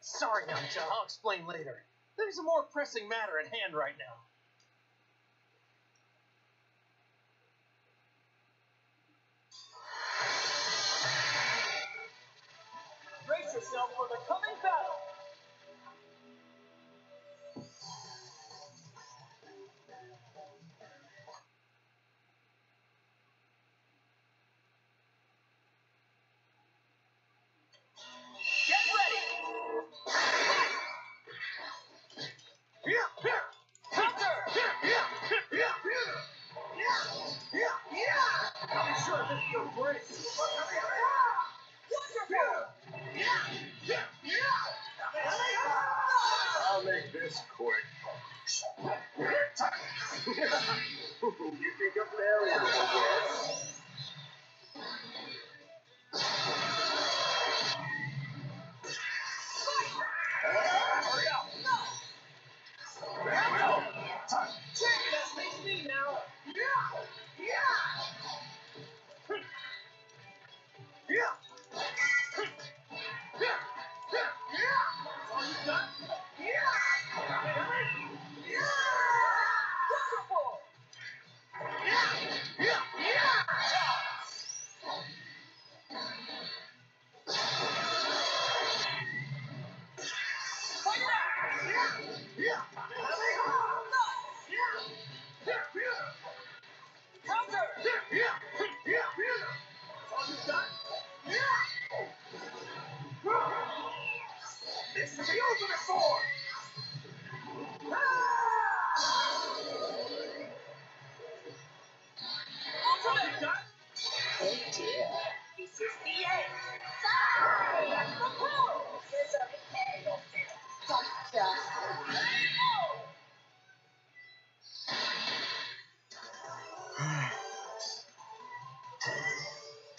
Sorry, Yamcha, I'll explain later. There's a more pressing matter at hand right now. Brace yourself for the coming battle! Get ready! Counter! I'm sure this is your grace. I'll make this quick. You think a fairy will work? Hurry up! That makes me now! All you got? Wonderful! This is the ultimate form! Ultimate! Oh dear, this is the end. Sorry, that's the rules. So prepare yourself, Doctor.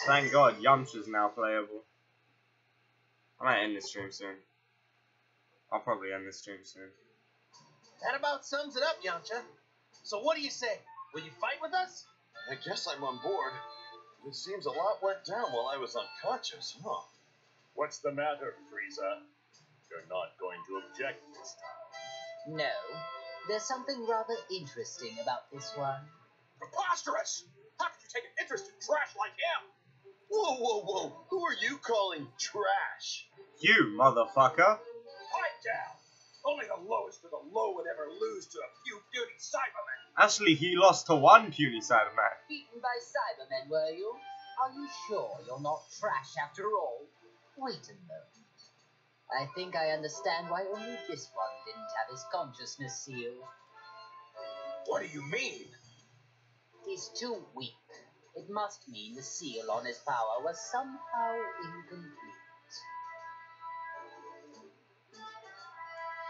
Thank God, Yamcha's now playable. I might end this stream soon. I'll probably end this stream soon. That about sums it up, Yamcha. So what do you say? Will you fight with us? I guess I'm on board. It seems a lot went down while I was unconscious, huh? What's the matter, Frieza? You're not going to object this time. No, there's something rather interesting about this one. Preposterous! How could you take an interest in trash like him? Whoa, whoa, whoa! Who are you calling trash? You, motherfucker! Pipe down! Only the lowest of the low would ever lose to a few puny Cybermen. Actually, he lost to one puny Cyberman. Beaten by Cybermen, were you? Are you sure you're not trash after all? Wait a moment. I think I understand why only this one didn't have his consciousness sealed. What do you mean? He's too weak. It must mean the seal on his power was somehow incomplete.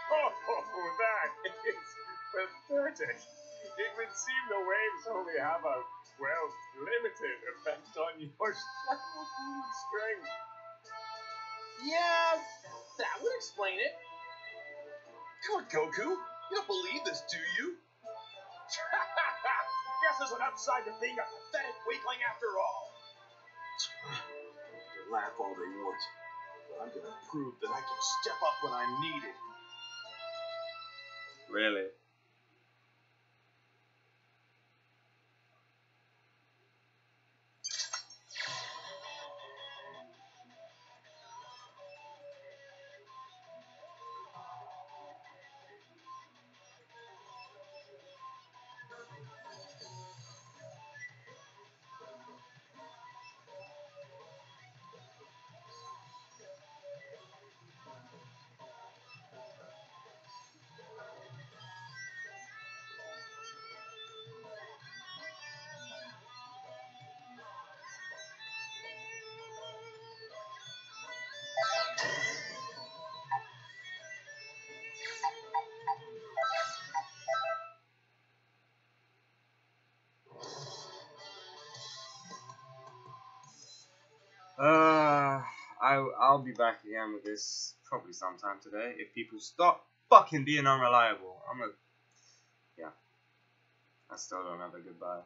Oh, that is pathetic. It would seem the waves only have a, well, limited effect on your shadow strength. Yeah, that would explain it. Come on, Goku. You don't believe this, do you? Guess there's an upside to being a pathetic weakling after all. They laugh all they want, but I'm gonna prove that I can step up when I'm needed. Really? I'll be back again with this probably sometime today if people stop fucking being unreliable. Yeah. I still don't have a goodbye.